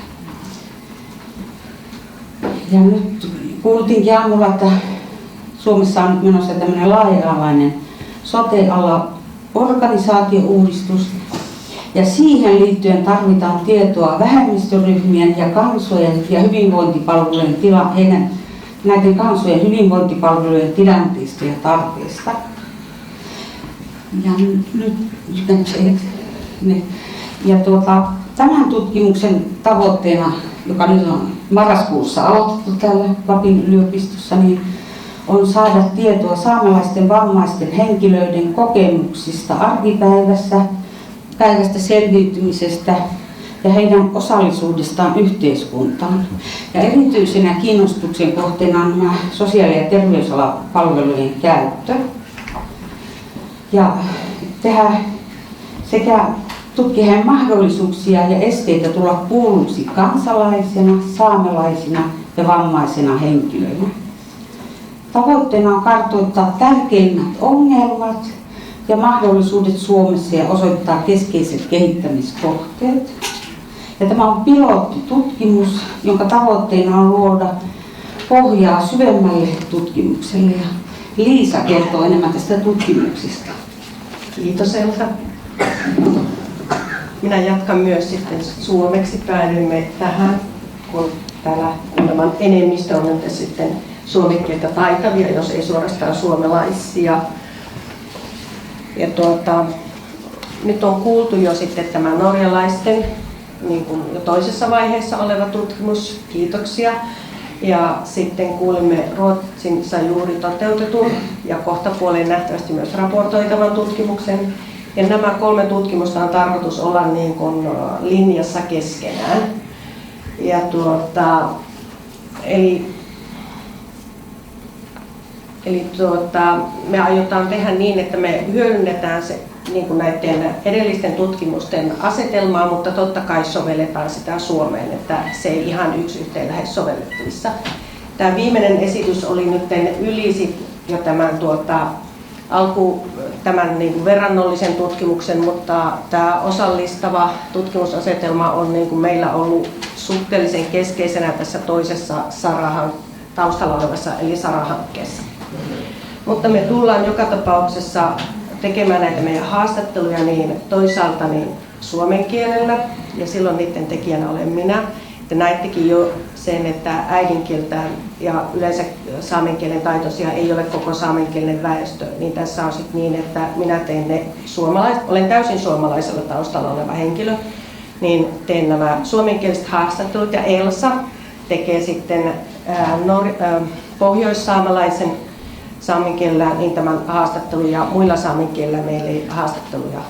Ja nyt kuultiinkin aamulla, että Suomessa on nyt menossa tämmöinen laaja-alainen sote-ala organisaatiouudistus. Ja siihen liittyen tarvitaan tietoa vähemmistöryhmien ja kansojen ja hyvinvointipalvelujen näiden kansojen hyvinvointipalvelujen tilanteesta ja tarpeesta. Ja tämän tutkimuksen tavoitteena, joka nyt on marraskuussa aloitettu täällä Lapin yliopistossa, niin on saada tietoa saamelaisten vammaisten henkilöiden kokemuksista arkipäivästä selviytymisestä ja heidän osallisuudestaan yhteiskuntaan. Ja erityisenä kiinnostuksen kohteena on nämä sosiaali- ja terveysalan palvelujen käyttö. Ja tehdä sekä tutkia heidän mahdollisuuksia ja esteitä tulla kuulluksi kansalaisena, saamelaisina ja vammaisena henkilöinä. Tavoitteena on kartoittaa tärkeimmät ongelmat ja mahdollisuudet Suomessa ja osoittaa keskeiset kehittämiskohteet. Ja tämä on pilottitutkimus, jonka tavoitteena on luoda pohjaa syvemmälle tutkimukselle. Ja Liisa kertoo enemmän tästä tutkimuksesta. Kiitos Elsa. Minä jatkan myös sitten suomeksi. Päädyimme tähän, kun täällä kuuleman enemmistö on nyt sitten suomen kieltä taitavia, jos ei suorastaan suomalaisia. Ja nyt on kuultu jo sitten tämä norjalaisten niin kuin jo toisessa vaiheessa oleva tutkimus. Kiitoksia. Ja sitten kuulimme Ruotsissa juuri toteutetun ja kohtapuoleen nähtävästi myös raportoitavan tutkimuksen. Ja nämä 3 tutkimusta on tarkoitus olla niin kuin linjassa keskenään. Ja me aiotaan tehdä niin, että me hyödynnetään se, niin kuin näiden edellisten tutkimusten asetelmaa, mutta totta kai sovelletaan sitä Suomeen, että se ei ihan yksi yhteen lähde sovellettavissa. Tämä viimeinen esitys oli nyt ylisi jo tämän niin kuin verrannollisen tutkimuksen, mutta tämä osallistava tutkimusasetelma on niin kuin meillä ollut suhteellisen keskeisenä tässä toisessa taustalla olevassa eli SARA-hankkeessa. Mutta me tullaan joka tapauksessa tekemään näitä meidän haastatteluja niin toisaalta niin suomen kielellä, ja silloin niiden tekijänä olen minä. Te näittekin jo sen, että äidinkieltään ja yleensä saamen kielen taitoisia ei ole koko saamenkielinen väestö, niin tässä on sitten niin, että minä teen ne olen täysin suomalaisella taustalla oleva henkilö, niin teen nämä suomenkieliset haastattelut ja Elsa tekee sitten pohjoissaamelaisen saamen kielellä niin tämän haastattelun ja muilla saamen kielillä meillä ei haastatteluja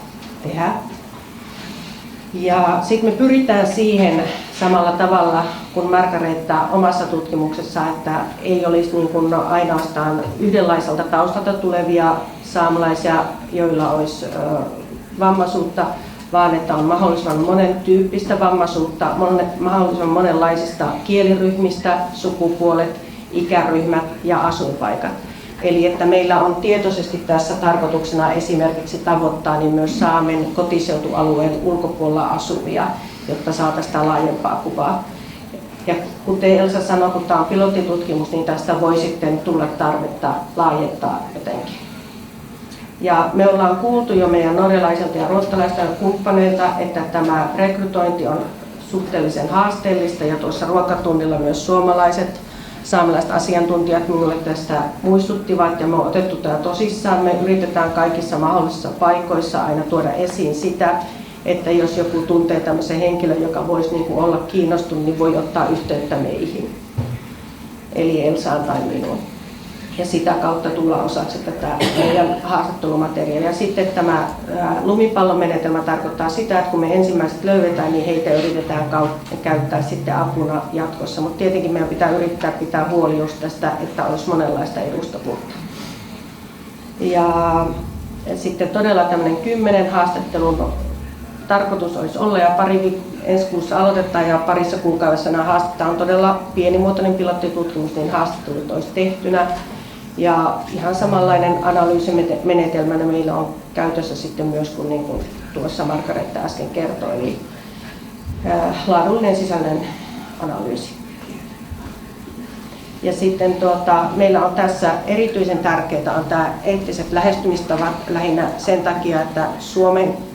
tehdä. Ja sitten me pyritään siihen samalla tavalla kuin Margareta omassa tutkimuksessa, että ei olisi niin kuin ainoastaan yhdenlaiselta taustalta tulevia saamelaisia, joilla olisi vammaisuutta, vaan että on mahdollisimman monen tyyppistä vammaisuutta, mahdollisimman monenlaisista kieliryhmistä, sukupuolet, ikäryhmät ja asuinpaikat. Eli että meillä on tietoisesti tässä tarkoituksena esimerkiksi tavoittaa niin myös Saamen kotiseutualueen ulkopuolella asuvia, jotta saataisiin sitä laajempaa kuvaa. Ja kuten Elsa sanoi, kun tämä on pilottitutkimus, niin tästä voi sitten tulla tarvetta laajentaa jotenkin. Ja me ollaan kuultu jo meidän norjalaisilta ja ruotsalaisilta kumppaneilta, että tämä rekrytointi on suhteellisen haasteellista, ja tuossa ruokatunnilla myös saamelaiset asiantuntijat minulle tästä muistuttivat, ja me on otettu tämä tosissaan. Me yritetään kaikissa mahdollisissa paikoissa aina tuoda esiin sitä, että jos joku tuntee tämmöisen henkilön, joka voisi niin kuin olla kiinnostunut, niin voi ottaa yhteyttä meihin, eli Elsaan tai minuun. Ja sitä kautta tullaan osaksi tätä meidän haastattelumateriaalia. Ja sitten tämä lumipallomenetelmä tarkoittaa sitä, että kun me ensimmäiset löydetään, niin heitä yritetään käyttää sitten apuna jatkossa. Mutta tietenkin meidän pitää yrittää pitää huoli just tästä, että olisi monenlaista edustavuutta. Ja sitten todella tämmöinen 10 haastattelun tarkoitus olisi olla, ja ensi kuussa aloitetaan, ja parissa kuukaudessa nämä haastattelut on todella pienimuotoinen pilottitutkimus, niin haastattelut olisi tehtynä. Ja ihan samanlainen analyysimenetelmä meillä on käytössä sitten myös, kun niin kuin tuossa Margareta äsken kertoi, eli laadullinen sisällön analyysi. Ja sitten meillä on tässä erityisen tärkeää on tämä eettiset lähestymistavat lähinnä sen takia, että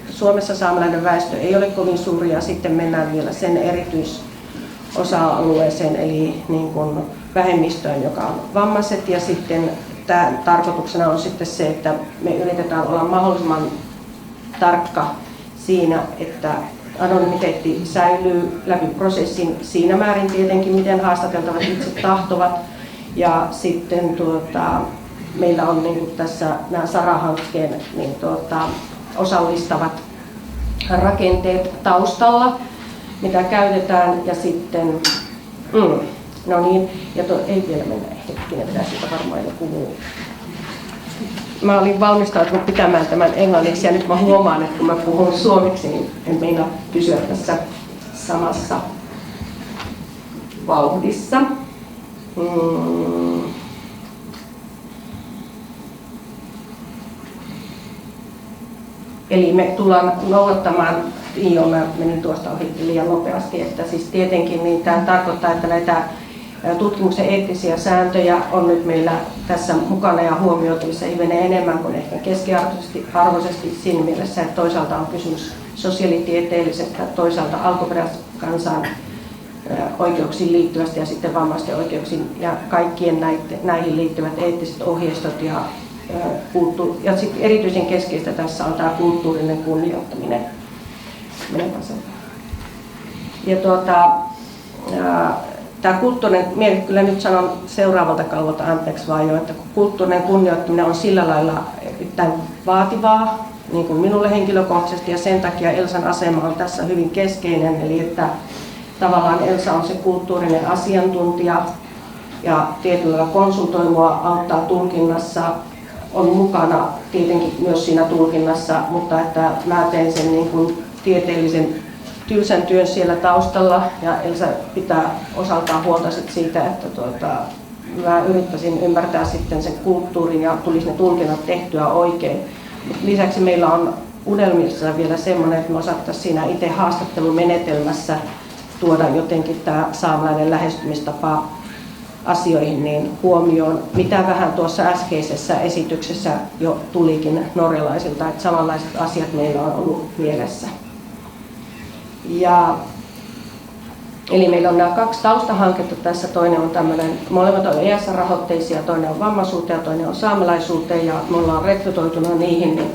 Suomessa saamelainen väestö ei ole kovin suuri, ja sitten mennään vielä sen erityisosa-alueeseen, eli niin kuin vähemmistöön, joka on vammaiset, ja sitten tämä tarkoituksena on sitten se, että me yritetään olla mahdollisimman tarkka siinä, että anonymiteetti säilyy läpi prosessin siinä määrin tietenkin, miten haastateltavat itse tahtovat, ja sitten meillä on niin kuin tässä nämä SARA-hankkeen niin osallistavat rakenteet taustalla, mitä käytetään, ja sitten no niin, ja ei vielä mennä hetkinen, pitää siitä varmaan joku muu. Mä olin valmistautunut pitämään tämän englanniksi, ja nyt mä huomaan, että kun mä puhun suomeksi, niin en meinaa pysyä tässä samassa vauhdissa. Eli me tullaan noudattamaan, mä menin tuosta ohi liian nopeasti, että siis tietenkin niin tämä tarkoittaa, että näitä tutkimuksen eettisiä sääntöjä on nyt meillä tässä mukana ja huomioitavissa hivenen enemmän kuin ehkä keskiarvoisesti siinä mielessä, että toisaalta on kysymys sosiaalitieteellisestä, toisaalta alkuperäiskansan oikeuksiin liittyvästä ja sitten vammaisten oikeuksiin ja kaikkien näihin liittyvät eettiset ohjeistot ja sitten erityisen keskeistä tässä on tämä kulttuurinen kunnioittaminen. Ja tämä kulttuurinen, minä kyllä nyt sanon seuraavalta kalvolta, anteeksi vaan jo, että kulttuurinen kunnioittaminen on sillä lailla erittäin vaativaa, niin kuin minulle henkilökohtaisesti, ja sen takia Elsan asema on tässä hyvin keskeinen, eli että tavallaan Elsa on se kulttuurinen asiantuntija ja tietyllä lailla konsultoi mua, auttaa tulkinnassa, on mukana tietenkin myös siinä tulkinnassa, mutta että mä teen sen niin kuin tieteellisen tylsän työn siellä taustalla ja Elsa pitää osaltaan huolta siitä, että mä yrittäisin ymmärtää sitten sen kulttuurin ja tulisi ne tulkinnat tehtyä oikein. Lisäksi meillä on unelmissa vielä semmoinen, että me osattaisiin siinä itse haastattelumenetelmässä tuoda jotenkin tämä saamelainen lähestymistapa asioihin niin huomioon, mitä vähän tuossa äskeisessä esityksessä jo tulikin norjalaisilta, että samanlaiset asiat meillä on ollut mielessä. Eli meillä on nämä 2 taustahanketta tässä, toinen on tämmöinen, molemmat on ESR-rahoitteisia, toinen on vammaisuuteen ja toinen on saamelaisuuteen, ja me ollaan rekrytoituna niihin niin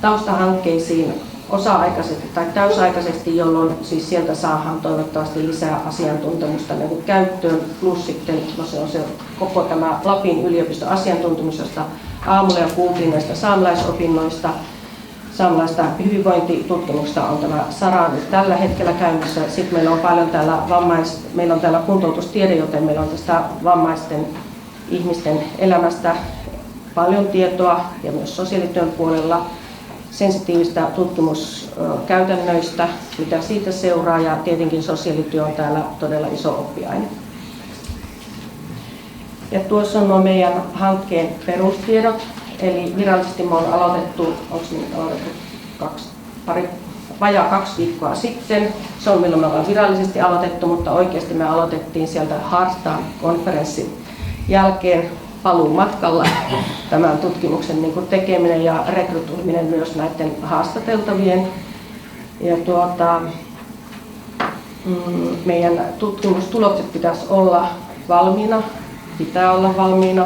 taustahankkeisiin osa-aikaisesti tai täysaikaisesti, jolloin siis sieltä saadaan toivottavasti lisää asiantuntemusta niin käyttöön, plus sitten se on se koko tämä Lapin yliopiston asiantuntemus, josta aamulla jo kuultiin näistä saamelaisopinnoista. Saamelaista hyvinvointitutkimuksesta on tämä SARA nyt tällä hetkellä käynnissä. Sitten meillä on paljon meillä on täällä kuntoutustiede, joten meillä on tästä vammaisten ihmisten elämästä paljon tietoa ja myös sosiaalityön puolella sensitiivistä tutkimuskäytännöistä, mitä siitä seuraa, ja tietenkin sosiaalityö on täällä todella iso oppiaine. Ja tuossa on nuo meidän hankkeen perustiedot, eli virallisesti me on aloitettu, vajaa 2 viikkoa sitten. Se on milloin me ollaan virallisesti aloitettu, mutta oikeasti me aloitettiin sieltä Harstaan konferenssin jälkeen paluumatkalla tämän tutkimuksen niin kuin tekeminen ja rekrytoiminen myös näiden haastateltavien. Ja meidän tutkimustulokset pitäisi olla valmiina, pitää olla valmiina,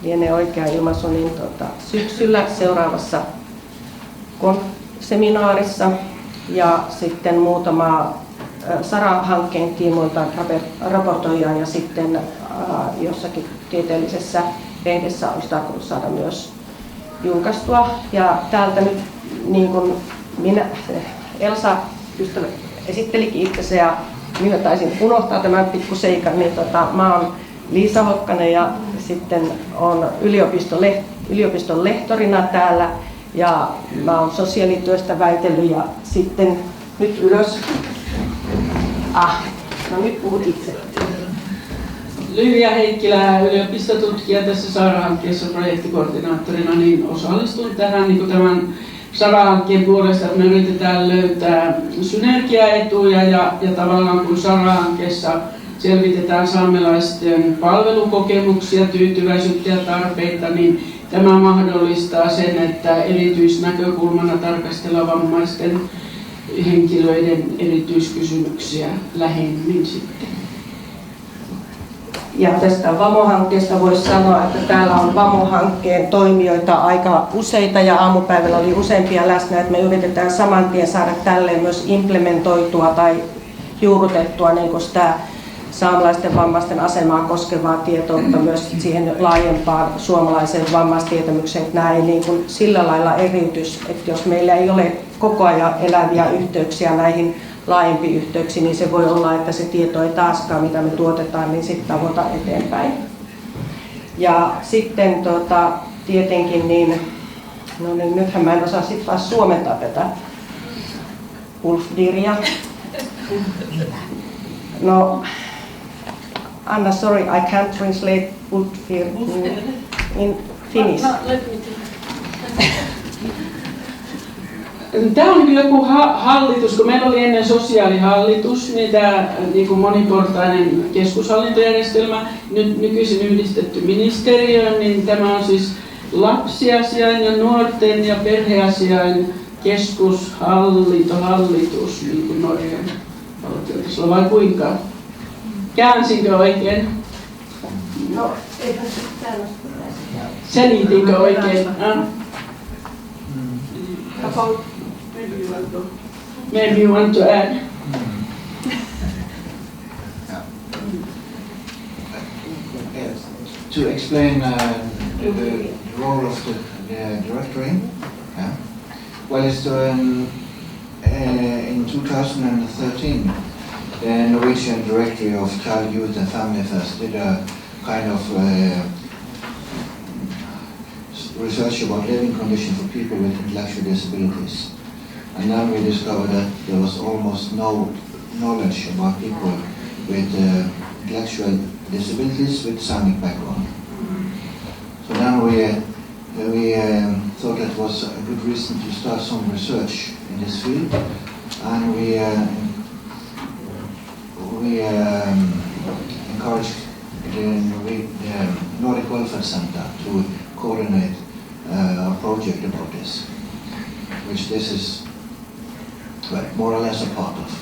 lienee oikea ilmaisu, niin syksyllä seuraavassa seminaarissa ja sitten muutama SARA-hankkeen tiimoilta raportoidaan ja sitten jossakin tieteellisessä lehdessä olisi tarkoitus saada myös julkaistua. Ja täältä nyt, niin kuin Elsa esittelikin itsensä ja minä taisin unohtaa tämän pikkuseikan, niin mä oon Liisa Hokkanen ja sitten olen yliopiston lehtorina täällä ja mä oon sosiaalityöstä väitellyt ja sitten nyt ylös. No nyt puhut itse. Lyhjä Heikkilä, yliopistotutkija tässä SARA-hankkeessa projektikoordinaattorina, niin osallistun tähän niin tämän SARA-hankkeen puolesta, että me yritetään löytää synergiaetuja ja tavallaan kun SARA-hankkeessa selvitetään saamelaisten palvelukokemuksia, tyytyväisyyttä ja tarpeita, niin tämä mahdollistaa sen, että erityisnäkökulmana tarkastellaan vammaisten henkilöiden erityiskysymyksiä lähemmin sitten. Ja tästä VAMO-hankkeesta voisi sanoa, että täällä on VAMO-hankkeen toimijoita aika useita ja aamupäivällä oli useampia läsnä, että me yritetään saman tien saada tälleen myös implementoitua tai juurrutettua niin sitä saamelaisten vammaisten asemaa koskevaa tietoutta myös siihen laajempaan suomalaiseen vammaistietämykseen, että nämä ei niin kuin sillä lailla eriytys, että jos meillä ei ole koko ajan eläviä yhteyksiä näihin laajempiin yhteyksiin, niin se voi olla, että se tieto ei taaskaan, mitä me tuotetaan, niin sitten tavoita eteenpäin. Ja sitten tietenkin, niin nythän mä en osaa sitten taas suomentaa tätä Ulfdiria. No, Anna, sorry, I can't translate Ulfdir in Finnish. Tämä on niin joku hallitus, kun meillä oli ennen sosiaalihallitus, niin tämä niin kuin moniportainen keskushallintojärjestelmä, nyt nykyisin yhdistetty ministeriöön, niin tämä on siis lapsiasiain ja nuorten ja perheasiain keskushallitus, niin kuin Norjan valtiotasolla, vai kuinka? Käänsinkö oikein? No, eipä se täällä. Selitinkö oikein? Maybe you want to add. To explain the role of the directory, well, it's in 2013, the Norwegian Directory of Child, Youth and Family Affairs did a kind of research about living conditions for people with intellectual disabilities. And then we discovered that there was almost no knowledge about people with intellectual disabilities with Samic background. So then we thought that was a good reason to start some research in this field, and we encouraged the Nordic Welfare Center to coordinate a project about this, which this is more or less a part of.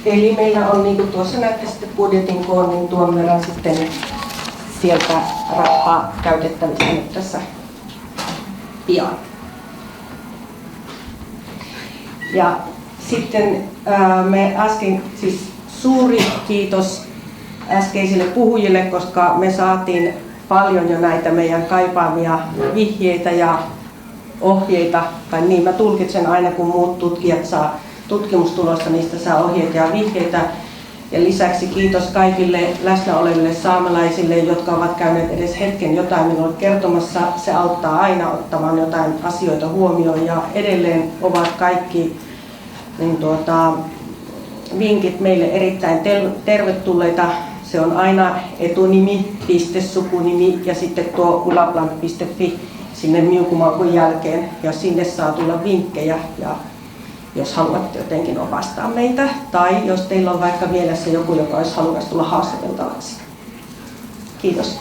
Eli meillä on, niin kuin tuossa näette sitten budjetin koon, niin tuon verran sitten sieltä rahaa käytettävissä nyt tässä pian. Ja sitten me äsken, siis suuri kiitos äskeisille puhujille, koska me saatiin paljon jo näitä meidän kaipaamia vihjeitä ja ohjeita, tai niin mä tulkitsen aina kun muut tutkijat saa tutkimustulosta, niistä saa ohjeita ja vihjeitä. Ja lisäksi kiitos kaikille läsnä oleville saamelaisille, jotka ovat käyneet edes hetken jotain minulle kertomassa. Se auttaa aina ottamaan jotain asioita huomioon ja edelleen ovat kaikki niin vinkit meille erittäin tervetulleita. Se on aina etunimi, sukunimi ja sitten tuo ulaplan.fi sinne miukumaukun jälkeen ja sinne saa tulla vinkkejä. Ja jos haluatte jotenkin opastaa meitä, tai jos teillä on vaikka mielessä joku, joka olisi halukas tulla haastateltavaksi. Kiitos.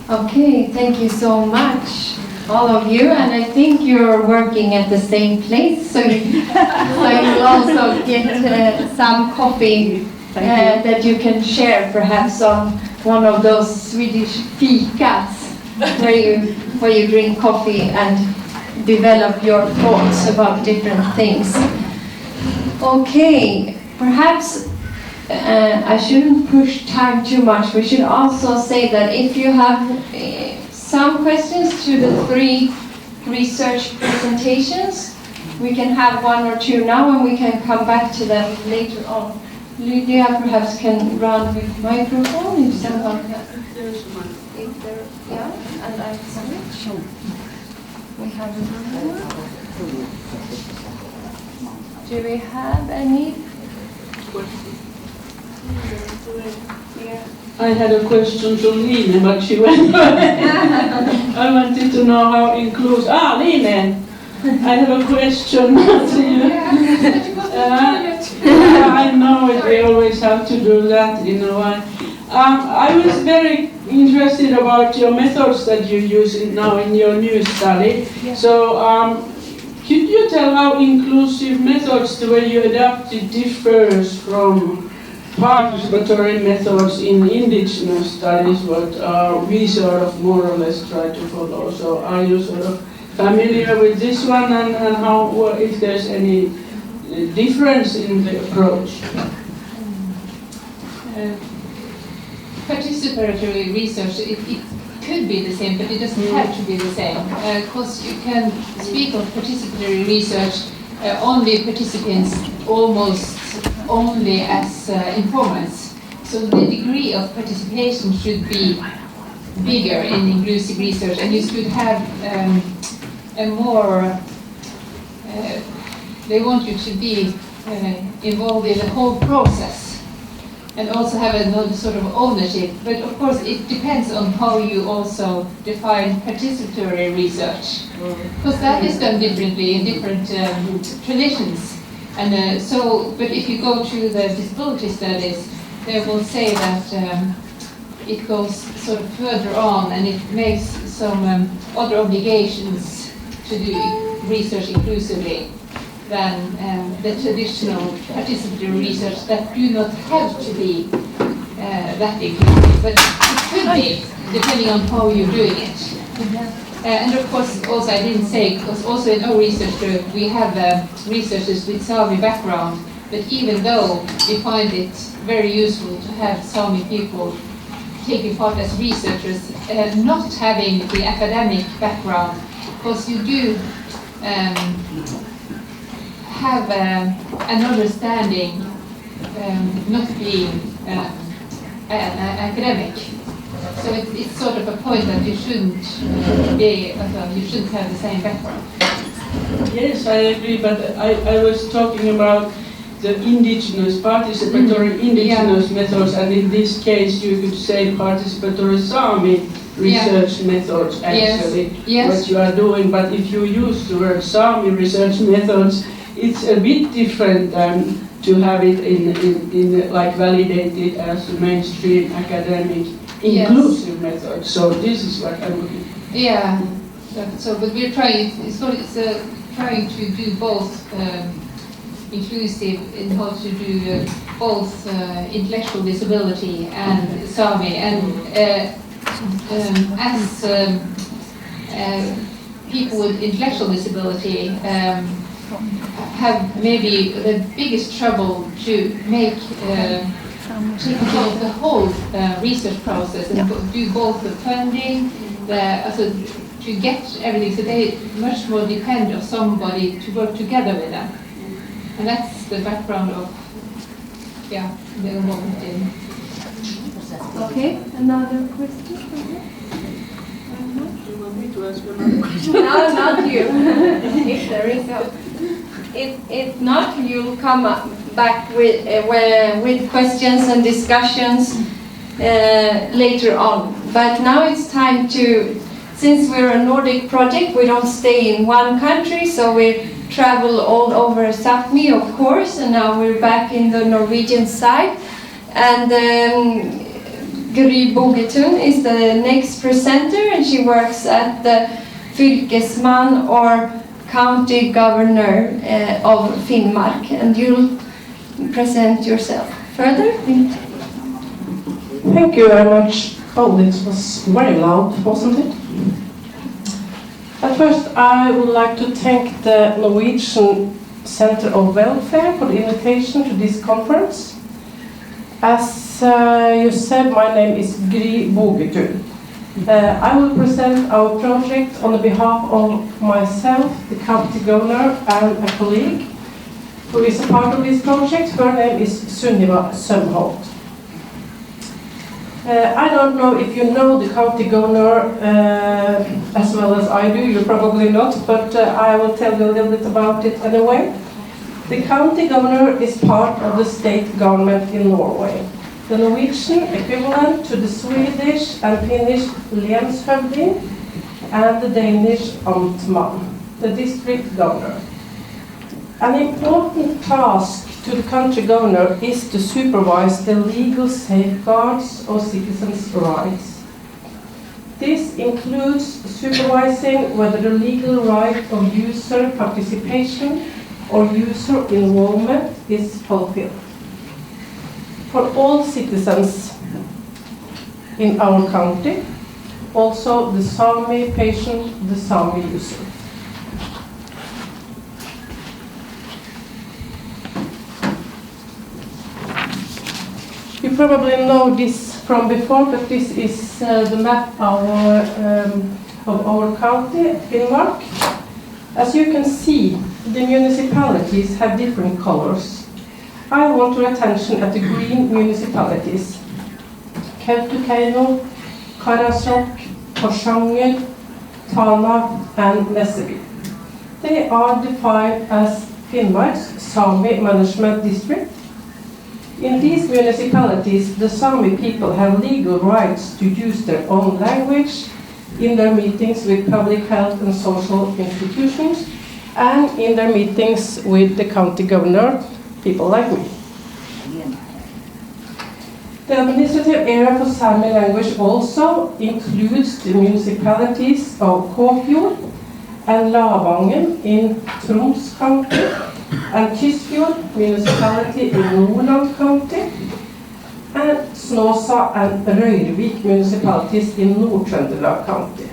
Okay, thank you so much, all of you, and I think you're working at the same place, so you'll also get some coffee that you can share perhaps on one of those Swedish fikas where you drink coffee and develop your thoughts about different things. Okay, perhaps I shouldn't push time too much. We should also say that if you have some questions to the 3 research presentations, we can have 1 or 2 now and we can come back to them later on. Lydia perhaps can run with microphone if someone has. Yeah, and I submit. We have another. Do we have any? I had a question to Line, but she went away. I wanted to know how inclusive. Line! I have a question to you. I know it, we always have to do that in a way. I was very interested about your methods that you use now in your new study. Yeah. So could you tell how inclusive methods, the way you adapt it, differs from participatory methods in indigenous studies, what we sort of more or less try to follow? So are you sort of familiar with this one and how, if there's any difference in the approach? Participatory research, it could be the same, but it doesn't have to be the same. Because you can speak of participatory research only participants almost only as informants. So the degree of participation should be bigger in inclusive research, and you should have a more they want you to be involved in the whole process and also have a sort of ownership. But of course, it depends on how you also define participatory research, because that is done differently in different traditions. And but if you go to the disability studies, they will say that it goes sort of further on, and it makes some other obligations to do research inclusively than the traditional participatory research that do not have to be that inclusive, but it could be, depending on how you're doing it. And of course, also I didn't say, because also in our research group we have researchers with Sami background, but even though we find it very useful to have Sami people taking part as researchers, not having the academic background, because you do have an understanding, not being an academic. So it's sort of a point that you shouldn't you shouldn't have the same background. Yes, I agree, but I was talking about the indigenous, participatory indigenous methods, and in this case you could say participatory Sami research methods actually, what you are doing, but if you use the word Sami research methods, it's a bit different than to have it in like validated as a mainstream academic inclusive method. So this is what I'm looking for. Yeah. So but we're trying. It's trying to do both inclusive in how to do both intellectual disability and Sami, and as people with intellectual disability have maybe the biggest trouble to make take control of the whole research process and do both the funding, to get everything. So they much more depend on somebody to work together with them, and that's the background of the involvement in. Okay, another question? Do you want me to ask another question? No, not you. If there is if not, you'll come back with questions and discussions later on. But now it's time to, since we're a Nordic project, we don't stay in one country, so we travel all over Sápmi, of course, and now we're back in the Norwegian side. And Gry Bogetun is the next presenter, and she works at the Fylkesman, or County Governor of Finnmark, and you'll present yourself further. Thank you very much. Oh, this was very loud, wasn't it? At first, I would like to thank the Norwegian Center of Welfare for the invitation to this conference. As you said, my name is Gry Bogetun. I will present our project on behalf of myself, the county governor, and a colleague who is a part of this project. Her name is Sunniva Sømholt. I don't know if you know the county governor as well as I do. You probably not, but I will tell you a little bit about it anyway. The county governor is part of the state government in Norway. The Norwegian equivalent to the Swedish and Finnish länshövding and the Danish amtman, the district governor. An important task to the country governor is to supervise the legal safeguards of citizens' rights. This includes supervising whether the legal right of user participation or user involvement is fulfilled. For all citizens in our county, also the Sami patient, the Sami user. You probably know this from before, but this is the map of our county, Finnmark. As you can see, the municipalities have different colors. I want your attention at the green municipalities: Kautokeino, Karasjok, Porsanger, Tana, and Nesseby. They are defined as Finnmark's Sami Management District. In these municipalities, the Sami people have legal rights to use their own language in their meetings with public health and social institutions and in their meetings with the county governor, people like me. The administrative area for Sami language also includes the municipalities of Kåfjord and Lavangen in Troms County, and Tysfjord municipality in Nordland County, and Snåsa and Røyrvik municipalities in Nord-Trøndelag County.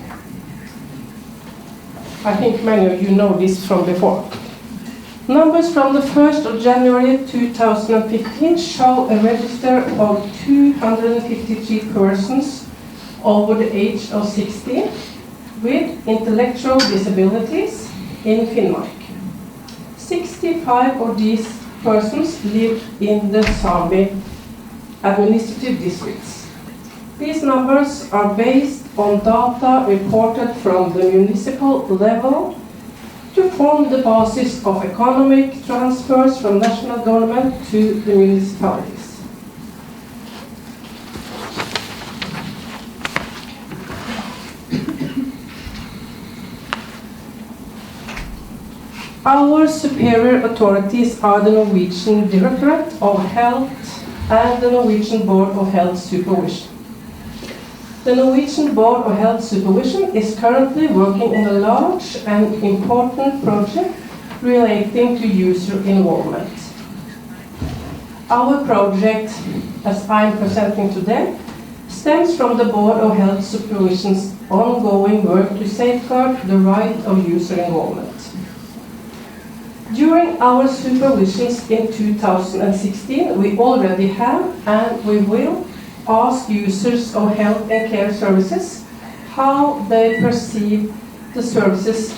I think many of you know this from before. Numbers from the 1st of January 2015 show a register of 253 persons over the age of 16 with intellectual disabilities in Finnmark. 65 of these persons live in the Sami administrative districts. These numbers are based on data reported from the municipal level to form the basis of economic transfers from national government to the municipalities. Our superior authorities are the Norwegian Directorate of Health and the Norwegian Board of Health Supervision. The Norwegian Board of Health Supervision is currently working on a large and important project relating to user involvement. Our project, as I'm presenting today, stems from the Board of Health Supervision's ongoing work to safeguard the right of user involvement. During our supervisions in 2016, we already have and we will ask users of health and care services how they perceive the services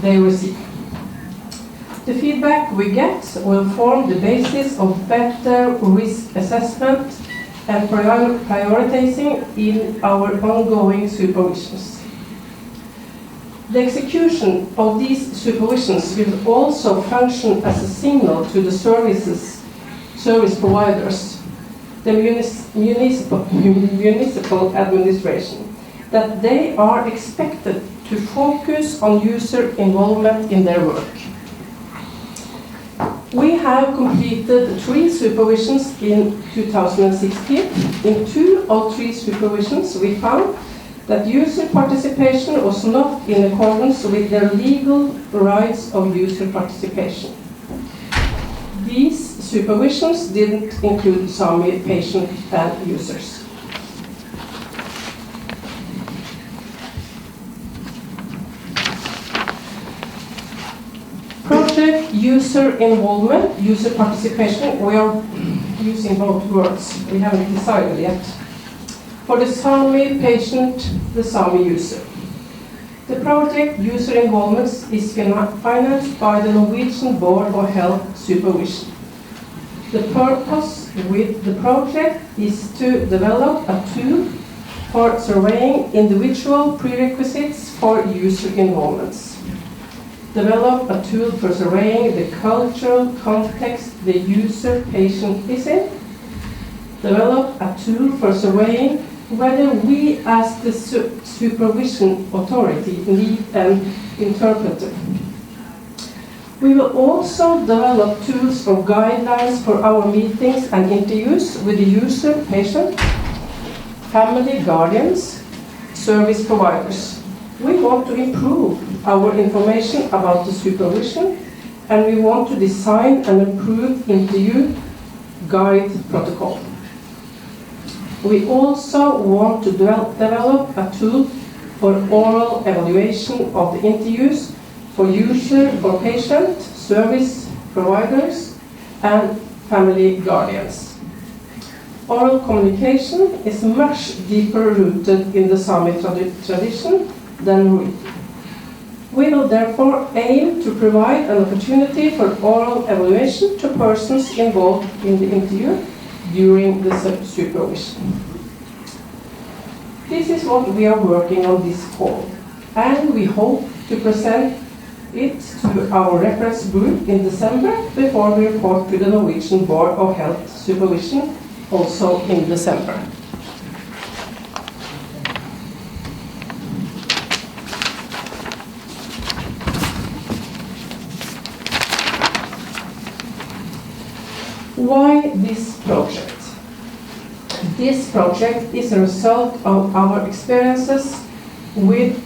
they receive. The feedback we get will form the basis of better risk assessment and prioritizing in our ongoing supervisions. The execution of these supervisions will also function as a signal to the service providers, the municipal administration, that they are expected to focus on user involvement in their work. We have completed 3 supervisions in 2016. In 2 of 3 supervisions, we found that user participation was not in accordance with their legal rights of user participation. These supervisions didn't include Sami patients and users. Project user involvement, user participation, we are using both words. We haven't decided yet. For the Sami patient, the Sami user. The project user involvement is financed by the Norwegian Board of Health Supervision. The purpose with the project is to develop a tool for surveying individual prerequisites for user involvements. Develop a tool for surveying the cultural context the user patient is in. Develop a tool for surveying whether we as the supervision authority need an interpreter. We will also develop tools or guidelines for our meetings and interviews with the user, patient, family, guardians, service providers. We want to improve our information about the supervision, and we want to design an improved interview guide protocol. We also want to develop a tool for oral evaluation of the interviews for user, for patient, service providers, and family guardians. Oral communication is much deeper rooted in the Sami tradition than written. We will therefore aim to provide an opportunity for oral evaluation to persons involved in the interview during the supervision. This is what we are working on this fall, and we hope to present it to our reference group in December before we report to the Norwegian Board of Health Supervision, also in December. Why this project? This project is a result of our experiences with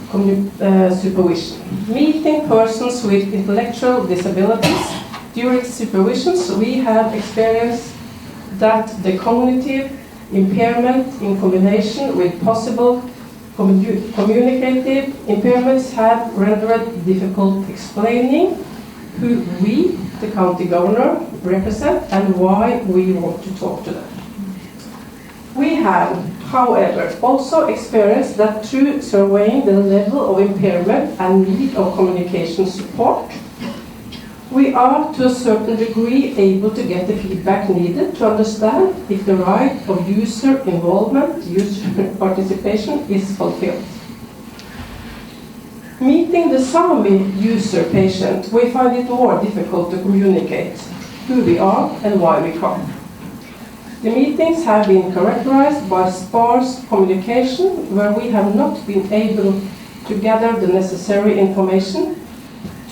supervision. Meeting persons with intellectual disabilities, during supervisions we have experienced that the cognitive impairment in combination with possible communicative impairments have rendered difficult explaining who we, the county governor, represent and why we want to talk to them. We have, however, also experienced that through surveying the level of impairment and need of communication support, we are to a certain degree able to get the feedback needed to understand if the right of user involvement, user participation is fulfilled. Meeting the Sami user patient, we find it more difficult to communicate who we are and why we come. The meetings have been characterized by sparse communication where we have not been able to gather the necessary information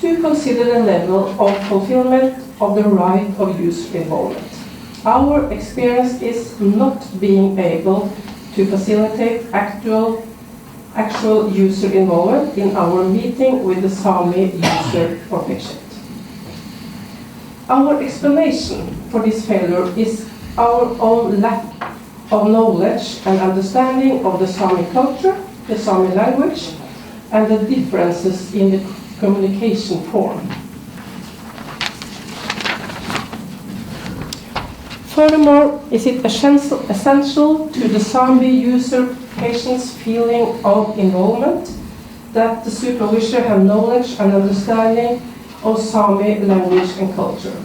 to consider the level of fulfillment of the right of user involvement. Our experience is not being able to facilitate actual user involvement in our meeting with the Sami user or patient. Our explanation for this failure is our own lack of knowledge and understanding of the Sami culture, the Sami language, and the differences in the communication form. Furthermore, is it essential to the Sami user patient's feeling of involvement that the supervisor have knowledge and understanding of Sami language and culture?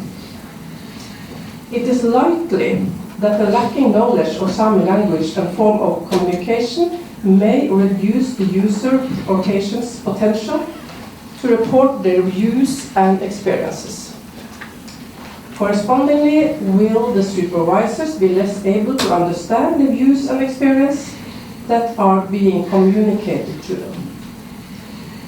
It is likely that the lacking knowledge of Sami language and form of communication may reduce the user or patient's potential to report their views and experiences. Correspondingly, will the supervisors be less able to understand the views and experience that are being communicated to them?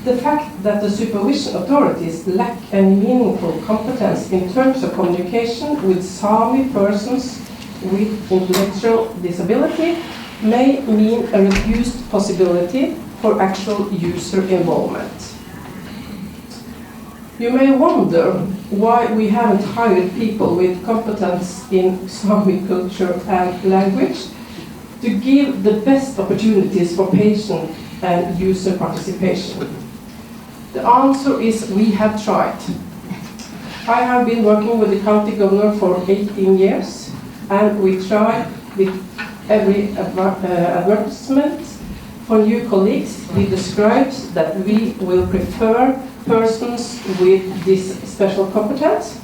The fact that the supervision authorities lack any meaningful competence in terms of communication with Sami persons with intellectual disability may mean a reduced possibility for actual user involvement. You may wonder why we haven't hired people with competence in Sami culture and language to give the best opportunities for patient and user participation. The answer is we have tried. I have been working with the county governor for 18 years, and we try with every advertisement for new colleagues. We describe that we will prefer persons with this special competence.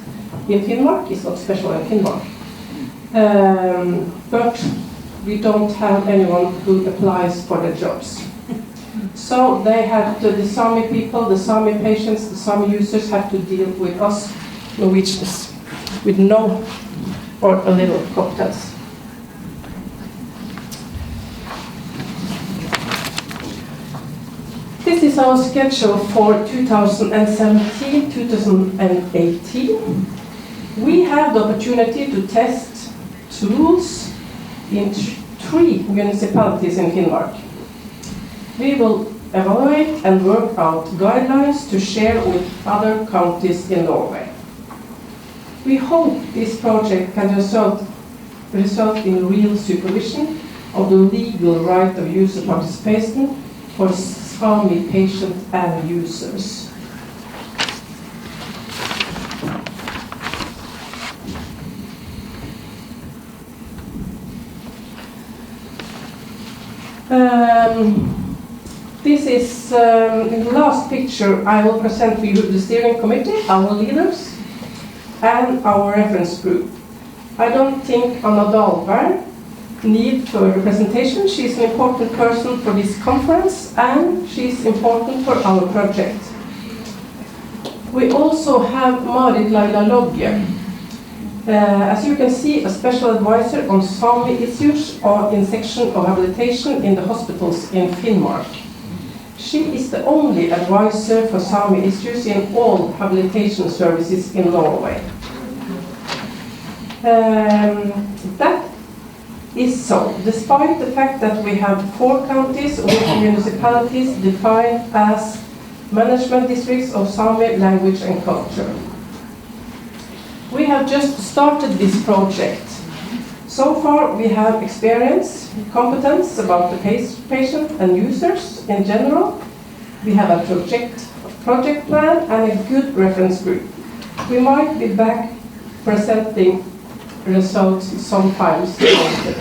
In Finnmark, it's not special in Finnmark. But we don't have anyone who applies for the jobs. So they have to, the Sami people, the Sami patients, the Sami users have to deal with us Norwegians with no or a little competence. This is our schedule for 2017-2018. We have the opportunity to test tools in 3 municipalities in Finnmark. We will evaluate and work out guidelines to share with other counties in Norway. We hope this project can result in real supervision of the legal right of user participation for Sami patients and users. This is, in the last picture, I will present to you the steering committee, our leaders, and our reference group. I don't think Anna Dahlberg needs further presentation. She's an important person for this conference, and she's important for our project. We also have Marit Laila Logge. As you can see, a special advisor on Sami issues are in section of habilitation in the hospitals in Finnmark. She is the only advisor for Sami issues in all habilitation services in Norway. That is so, despite the fact that we have 4 counties with municipalities defined as management districts of Sami language and culture. We have just started this project. So far we have experience, competence about the patient and users in general. We have a project plan and a good reference group. We might be back presenting results sometimes later.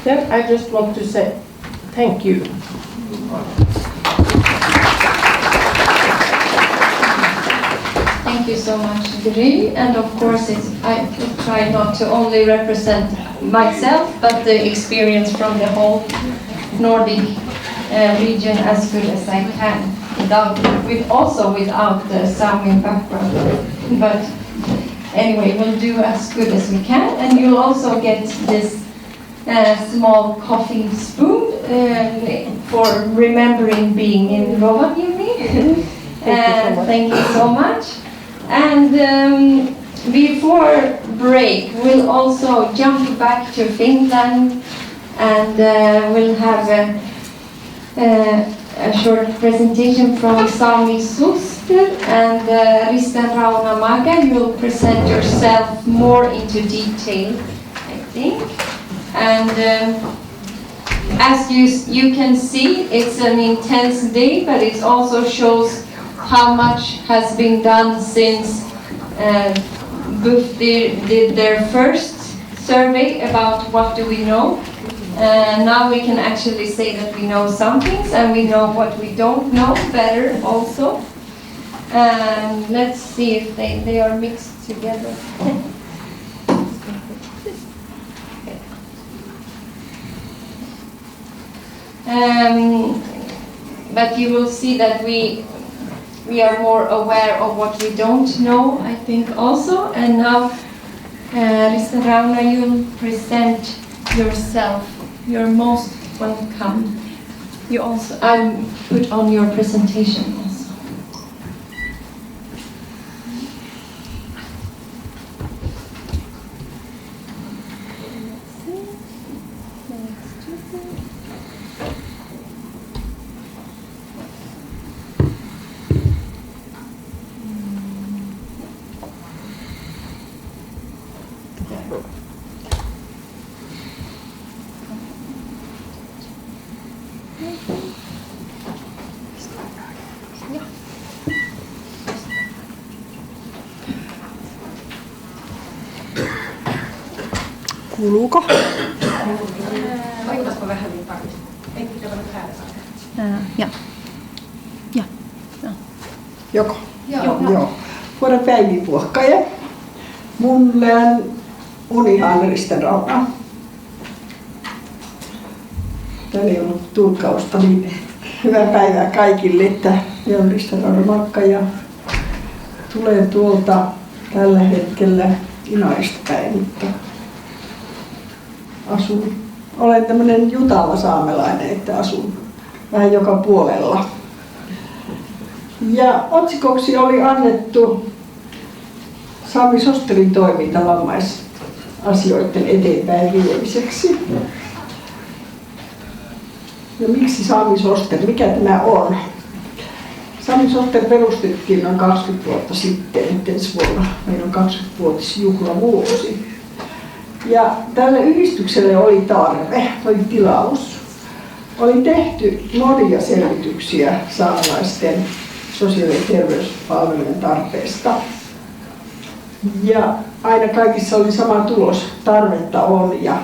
Then I just want to say thank you. Thank you so much, Gry. And of course, I try not to only represent myself, but the experience from the whole Nordic region as good as I can, also without the Sami background. But anyway, we'll do as good as we can, and you'll also get this small coffee spoon for remembering being in Rovaniemi. Thank you so much. And before break, we'll also jump back to Finland, and we'll have a short presentation from Sami Suster and Risten Raunamaga. You'll present yourself more into detail, I think. And as you can see, it's an intense day, but it also shows how much has been done since BUF did their first survey about what do we know. Now we can actually say that we know some things and we know what we don't know better also. Let's see if they are mixed together. But you will see that we are more aware of what we don't know, I think also. And now, Rista Rauna, you'll present yourself. You're most welcome. You also, I'll put on your presentation also. Kuuluuko? Laitetaanko vähän niin takaisin? Ei pitää vähän päällä. Ja. Joko? Joo. Våra päivipuokkaja. Mulle on unihaneristen Rauna. Tänne on tulkkausta, niin hyvää päivää kaikille, että on Risten Rauna Makka ja tulee tuolta tällä hetkellä Inaista päin, mutta olen tämmöinen jutava saamelainen, että asun vähän joka puolella. Ja otsikoksi oli annettu Sami Sosterin toiminta vammaisasioiden eteenpäin viemiseksi. Ja miksi Sami Soster? Mikä tämä on? Sami Soster perustettiin noin 20 vuotta sitten, ensi vuonna meillä on 20-vuotisjuhlavuosi. Ja tälle yhdistykselle oli tarve, oli tilaus. Oli tehty monia selvityksiä saamelaisten sosiaali- ja terveyspalvelujen tarpeesta. Ja aina kaikissa oli sama tulos, tarvetta on. Ja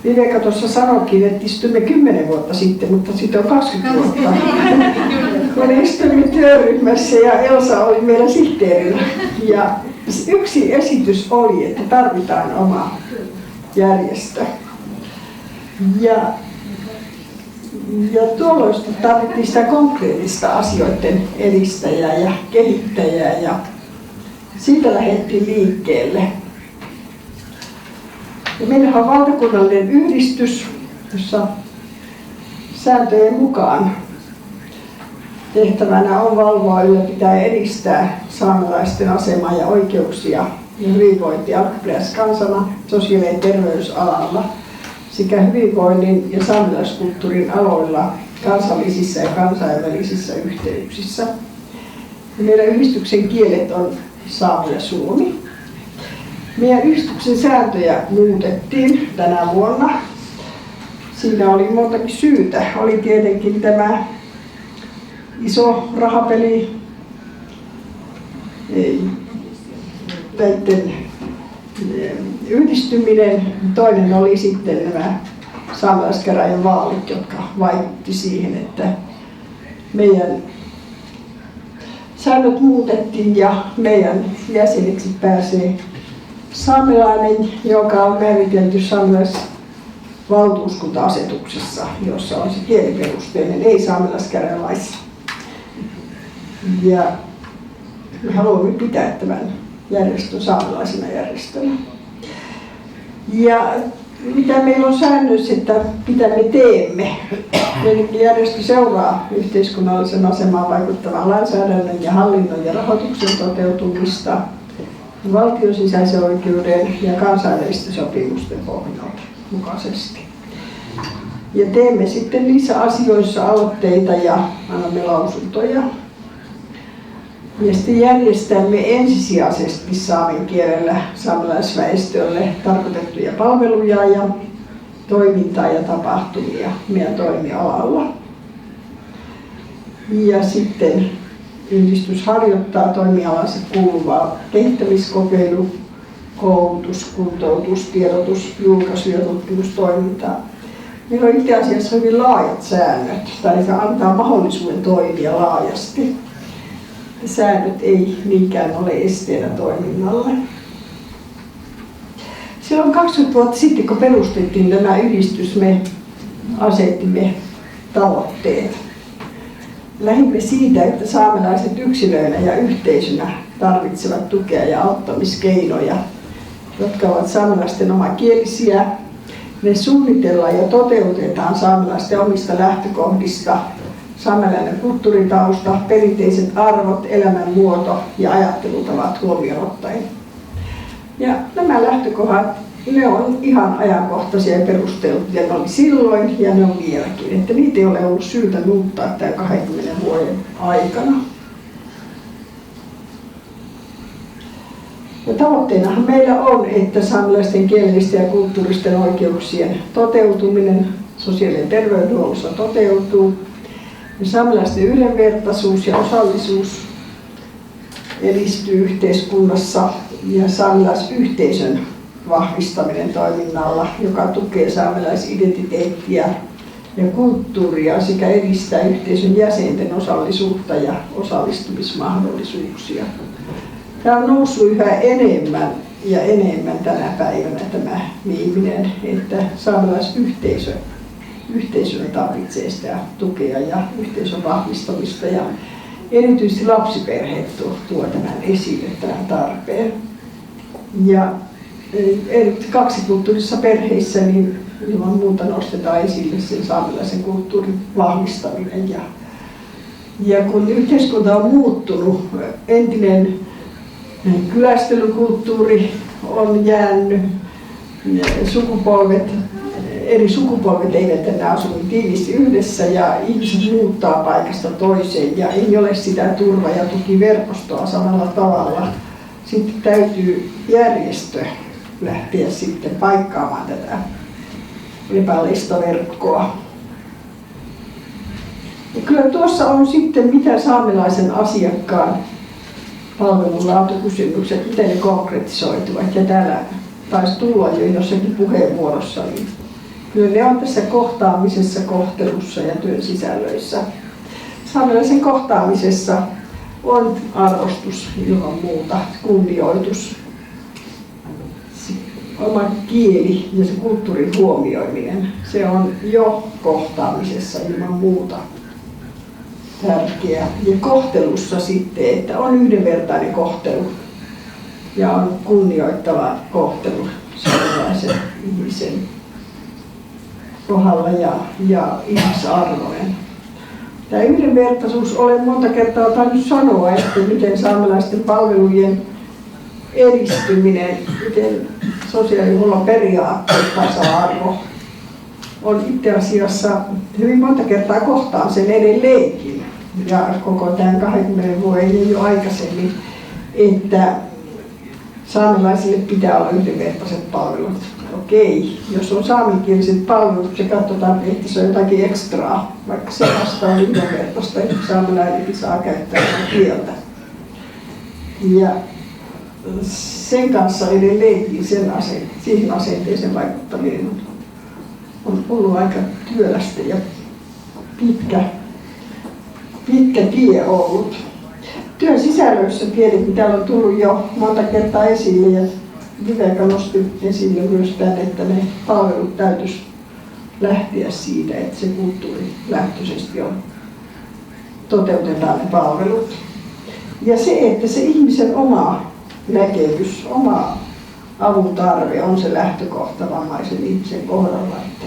Viveka tuossa sanoikin, että istuimme 10 vuotta sitten, mutta siitä on 20 vuotta. Kun istuimme työryhmässä ja Elsa oli meillä sihteerillä. Ja yksi esitys oli, että tarvitaan oma järjestö. Ja Ja tuolloista tarvittiin sitä konkreettista asioiden edistäjää ja kehittäjää ja siitä lähdettiin liikkeelle. Ja meillähän on valtakunnallinen yhdistys, jossa sääntöjen mukaan tehtävänä on valvoa, ylläpitää ja edistää saamelaisten asemaa ja oikeuksia ja hyvinvointia alkuperäiskansana, sosiaali- ja terveysalalla sekä hyvinvoinnin ja saamelaiskulttuurin aloilla kansallisissa ja kansainvälisissä yhteyksissä. Ja meidän yhdistyksen kielet on saame ja suomi. Meidän yhdistyksen sääntöjä muutettiin tänä vuonna. Siinä oli montakin syytä. Oli tietenkin tämä iso rahapeli, näiden yhdistyminen. Toinen oli sitten nämä saamelaiskäräjien vaalit, jotka vaikutti siihen, että meidän säännöt muutettiin ja meidän jäseneksi pääsee saamelainen, joka on määritelty saamelaisvaltuuskunta-asetuksessa, jossa on se kieliperusteinen, ei saamelaiskäräjälaissa. Ja me haluamme pitää tämän järjestön saamelaisena järjestönä. Ja mitä meillä on säännöissä, että mitä me teemme. Meidän järjestö seuraa yhteiskunnallisen asemaan vaikuttavan lainsäädännön ja hallinnon ja rahoituksen toteutumista, valtion sisäisen oikeuden ja kansainvälisten sopimusten pohjalta mukaisesti. Ja teemme sitten niissä asioissa aloitteita ja annamme lausuntoja. Ja sitten järjestämme ensisijaisesti saamen kielellä saamelaisväestölle tarkoitettuja palveluja ja toimintaa ja tapahtumia meidän toimialalla. Ja sitten yhdistys harjoittaa toimialansa kuuluvaa kehittämiskokeilu, koulutus, kuntoutus, tiedotus, julkaisu- ja tutkimustoimintaa. Meillä on itse asiassa hyvin laajat säännöt, tai antaa mahdollisuuden toimia laajasti. Säännöt ei niinkään ole esteenä toiminnalle. Silloin 20 vuotta sitten, kun perustettiin tämä yhdistys, me asettimme tavoitteet. Lähimme siitä, että saamelaiset yksilöinä ja yhteisönä tarvitsevat tukea ja auttamiskeinoja, jotka ovat saamelaisten omakielisiä. Ne suunnitellaan ja toteutetaan saamelaisten omista lähtökohdista. Saamelainen kulttuuritausta, perinteiset arvot, elämänmuoto ja ajattelutavat huomioon ottaen. Ja nämä lähtökohdat, ne on ihan ajankohtaisia ja perusteltuja. Ne oli silloin ja ne on vieläkin. Että niitä ei ole ollut syytä muuttaa tämän 20 vuoden aikana. Ja tavoitteenahan meillä on, että saamelaisten kielellisten ja kulttuuristen oikeuksien toteutuminen sosiaali- ja terveydenhuollossa toteutuu. Ja saamelaisten yhdenvertaisuus ja osallisuus edistyy yhteiskunnassa ja saamelaisyhteisön vahvistaminen toiminnalla, joka tukee saamelaisidentiteettiä ja kulttuuria sekä edistää yhteisön jäsenten osallisuutta ja osallistumismahdollisuuksia. Tämä on noussut yhä enemmän ja enemmän tänä päivänä tämä viimeinen, että yhteisö tarvitsee sitä tukea ja yhteisön vahvistamista ja erityisesti lapsiperheet tuo tämän esille, tämän tarpeen. Ja kaksikulttuurisissa perheissä niin ilman muuta nostetaan esille sen saamelaisen kulttuurin vahvistaminen. Ja kun yhteiskunta on muuttunut, entinen kylästelykulttuuri on jäänyt, eri sukupolvet eivät enää asu tiiviisti yhdessä ja ihmiset muuttaa paikasta toiseen ja ei ole sitä turva- ja tukiverkostoa samalla tavalla. Sitten täytyy järjestö lähteä sitten paikkaamaan tätä lepällistä verkkoa. Ja kyllä tuossa on sitten mitä saamelaisen asiakkaan palvelulaatukysymykset, miten ne konkretisoituvat. Ja täällä taisi tulla jo jossakin puheenvuorossa, niin kyllä ne on tässä kohtaamisessa, kohtelussa ja työn sisällöissä. Saamelaisen kohtaamisessa on arvostus ilman muuta, kunnioitus, oma kieli ja se kulttuurin huomioiminen, se on jo kohtaamisessa ilman muuta tärkeää. Ja kohtelussa sitten, että on yhdenvertainen kohtelu ja on kunnioittava kohtelu sellaisen ihmisen kohdalla ja ihmisarvoinen. Tämä yhdenvertaisuus, olen monta kertaa tainnut sanoa, että miten saamelaisten palvelujen edistyminen, miten sosiaalihuollon periaatteet, tasa-arvo on itse asiassa hyvin monta kertaa kohtaan sen edelleenkin. Ja koko tämän 20 vuoden ja jo aikaisemmin, että saamelaisille pitää olla yhdenvertaiset palvelut. Okei, jos on saamenkieliset palvelut, se katsotaan, että se on jotakin ekstraa, vaikka se vasta on yhdenvertaista, että saamelainenkin saa käyttää kieltä. Ja sen kanssa edelleenkin siihen asenteeseen vaikuttaminen on ollut aika työlästä ja pitkä tie ollut. Työn sisällöissä tiedettiin, täällä on tullut jo monta kertaa esille ja Viveka nosti esille myös tämän, että ne palvelut täytyisi lähteä siitä, että se kulttuurilähtöisesti toteutetaan ne palvelut. Ja se, että se ihmisen oma näkemys, oma avun tarve on se lähtökohta vammaisen ihmisen kohdalla. Että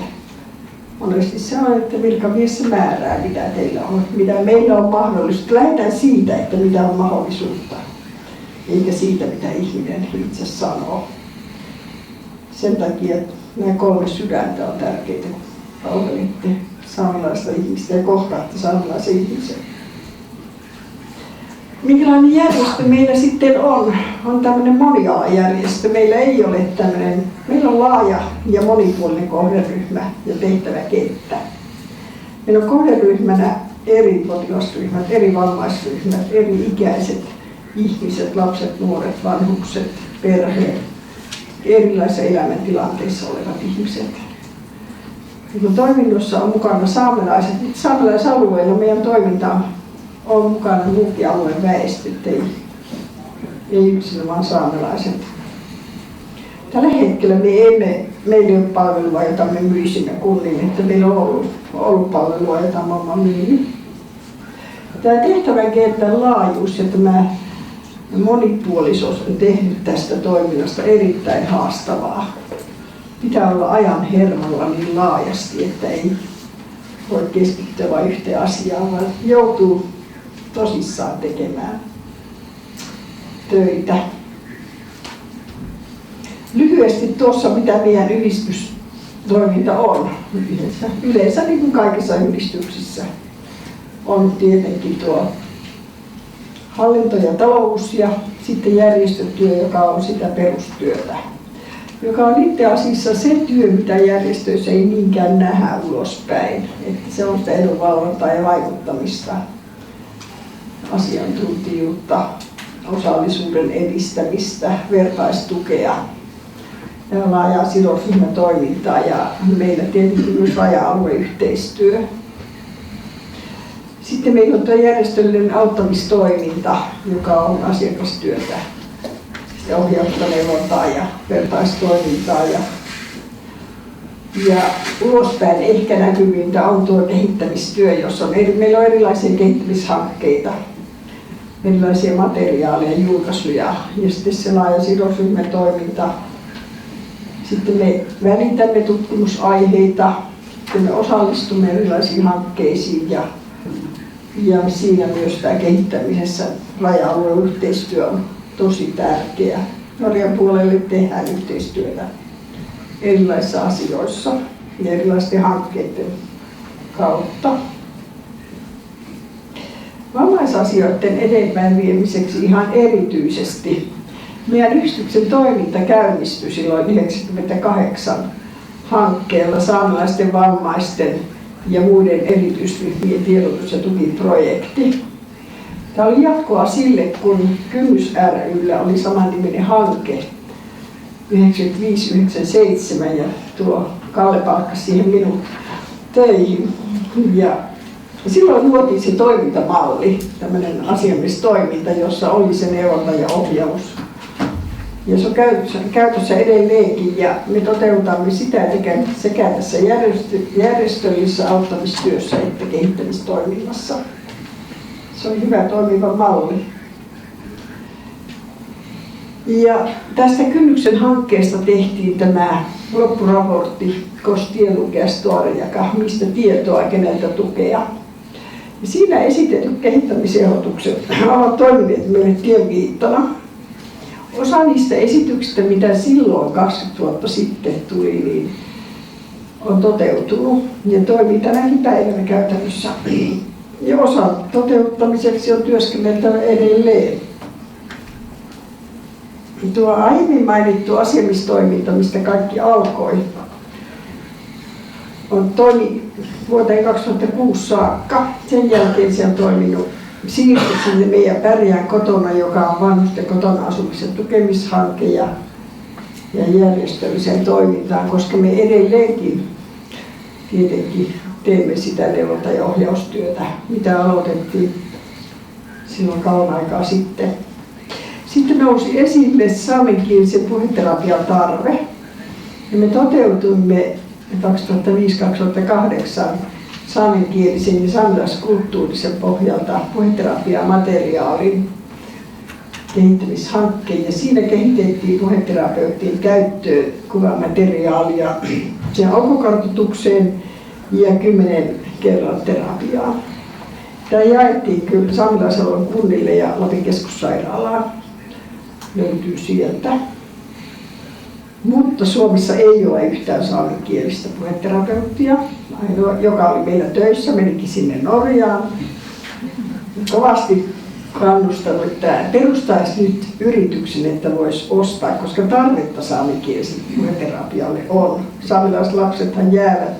monesti se on, että virkamies määrää, mitä teillä on, mitä meillä on mahdollisuutta. Lähdetään siitä, että mitä on mahdollisuutta, eikä siitä, mitä ihminen itse sanoo. Sen takia nämä 3 sydäntä on tärkeitä, kun palvelitte saamelaista ihmistä ja kohtaatte saamelaisen ihmisen. Minkälainen järjestö meillä sitten on? On tämmöinen monialajärjestö. Meillä ei ole tämmöinen, meillä on laaja ja monipuolinen kohderyhmä ja tehtäväkenttä. Meillä on kohderyhmänä eri potilasryhmät, eri vammaisryhmät, eri ikäiset ihmiset, lapset, nuoret, vanhukset, perheet, erilaisissa elämäntilanteissa olevat ihmiset. Ja toiminnossa on mukana saamelaiset. Saamelaisalueella meidän toiminta on mukana muukin alueen väestöt, ei yksin vaan saamelaiset. Tällä hetkellä meillä ei ole palvelua, jota me myisimme kunnille, että meillä on ollut palvelua, jota me olemme myynyt. Tämä tehtävän kentän laajuus ja tämä monipuolisuus on tehnyt tästä toiminnasta erittäin haastavaa. Pitää olla ajan hermolla niin laajasti, että ei voi keskittyä vain yhteen asiaan, vaan joutuu tosissaan tekemään töitä. Lyhyesti tuossa, mitä meidän yhdistystoiminta on. Yleensä niin kuin kaikissa yhdistyksissä on tietenkin tuo hallinto ja talous ja sitten järjestötyö, joka on sitä perustyötä. Joka on itse asiassa se työ, mitä järjestöissä ei niinkään nähdä ulospäin. Että se on sitä edunvalvontaa ja vaikuttamista, asiantuntijuutta, osallisuuden edistämistä, vertaistukea ja laajaa sidosryhmätoimintaa ja meillä tietenkin myös raja-alueyhteistyö. Sitten meillä on tuo järjestöllinen auttamistoiminta, joka on asiakastyötä, ohjausta, neuvontaa ja vertaistoimintaa. Ja ulospäin ehkä näkyvintä on tuo kehittämistyö, jossa meillä on erilaisia kehittämishankkeita, erilaisia materiaaleja, julkaisuja ja sitten se laaja sidosryhmätoiminta. Sitten me välitämme tutkimusaiheita, sitten me osallistumme erilaisiin hankkeisiin ja siinä myös tämä kehittämisessä raja-alueen yhteistyö on tosi tärkeä. Norjan puolelle tehdään yhteistyötä erilaisissa asioissa ja erilaisten hankkeiden kautta. Vammaisasioiden eteenpäin viemiseksi ihan erityisesti meidän yhdistyksen toiminta käynnistyi silloin 1998 hankkeella saamelaisten, vammaisten ja muiden erityisryhmien tiedotus- ja tukiprojekti. Tämä oli jatkoa sille, kun Kynnys ry:llä oli samanniminen hanke 1995-1997 ja tuo Kalle palkkasi siihen minut töihin. Ja silloin luotiin se toimintamalli, tämmöinen asiamiestoiminta, jossa oli se neuvonta ja ohjaus Ja se on käytössä edelleenkin ja me toteutamme sitä sekä tässä järjestöllisessä auttamistyössä että kehittämistoiminnassa. Se on hyvä toimiva malli. Ja tästä Kynnyksen hankkeesta tehtiin tämä loppuraportti Kostielukestoriaka, mistä tietoa, keneltä tukea. Ja siinä esitetyt kehittämisehdotukset ovat toimineet meille tienviittana. Osa niistä esityksistä, mitä silloin 20 vuotta sitten tuli, niin on toteutunut ja toimii tänäkin päivänä käytännössä. Ja osa toteuttamiseksi on työskenneltävä edelleen. Tuo aiemmin mainittu asiamistoiminta, mistä kaikki alkoi, on toimi vuoteen 2006 saakka. Sen jälkeen se on toiminut siirtyi sinne meidän Pärjään kotona, joka on vanhusten kotona asumisen tukemishanke ja järjestölliseen toimintaan, koska me edelleenkin tietenkin teemme sitä neuvonta- ja ohjaustyötä, mitä aloitettiin silloin kauan aikaa sitten. Sitten nousi esille saamenkielisen puheterapian tarve. Ja me toteutuimme 2005-2008 saamenkielisen ja saamelaiskulttuurisen pohjalta puheterapiamateriaalin kehittämishankkeen. Ja siinä kehitettiin puheterapeuttien käyttöön kuvamateriaalia sen alkukartoitukseen ja 10 kerran terapiaan. Tämä jaettiin kyllä saamelaisalueen kunnille ja Lapin keskussairaalaan. Löytyy sieltä. Mutta Suomessa ei ole yhtään saamenkielistä puheterapeuttia. Ainoa, joka oli meillä töissä, menikin sinne Norjaan. Kovasti kannustanut, että perustaisi nyt yrityksen, että voisi ostaa, koska tarvetta saamenkieliselle puheterapialle on. Saamelaislapsethan jäävät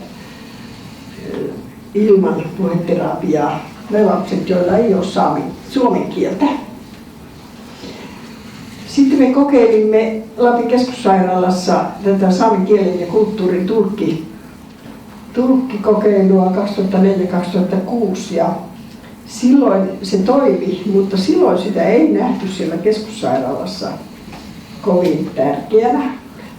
ilman puheterapiaa. Ne lapset, joilla ei ole suomen kieltä. Sitten me kokeilimme Lapin keskussairaalassa tätä saamen kielen ja kulttuurin tulkkikokeilua 2004-2006 ja silloin se toimi, mutta silloin sitä ei nähty siellä keskussairaalassa kovin tärkeänä.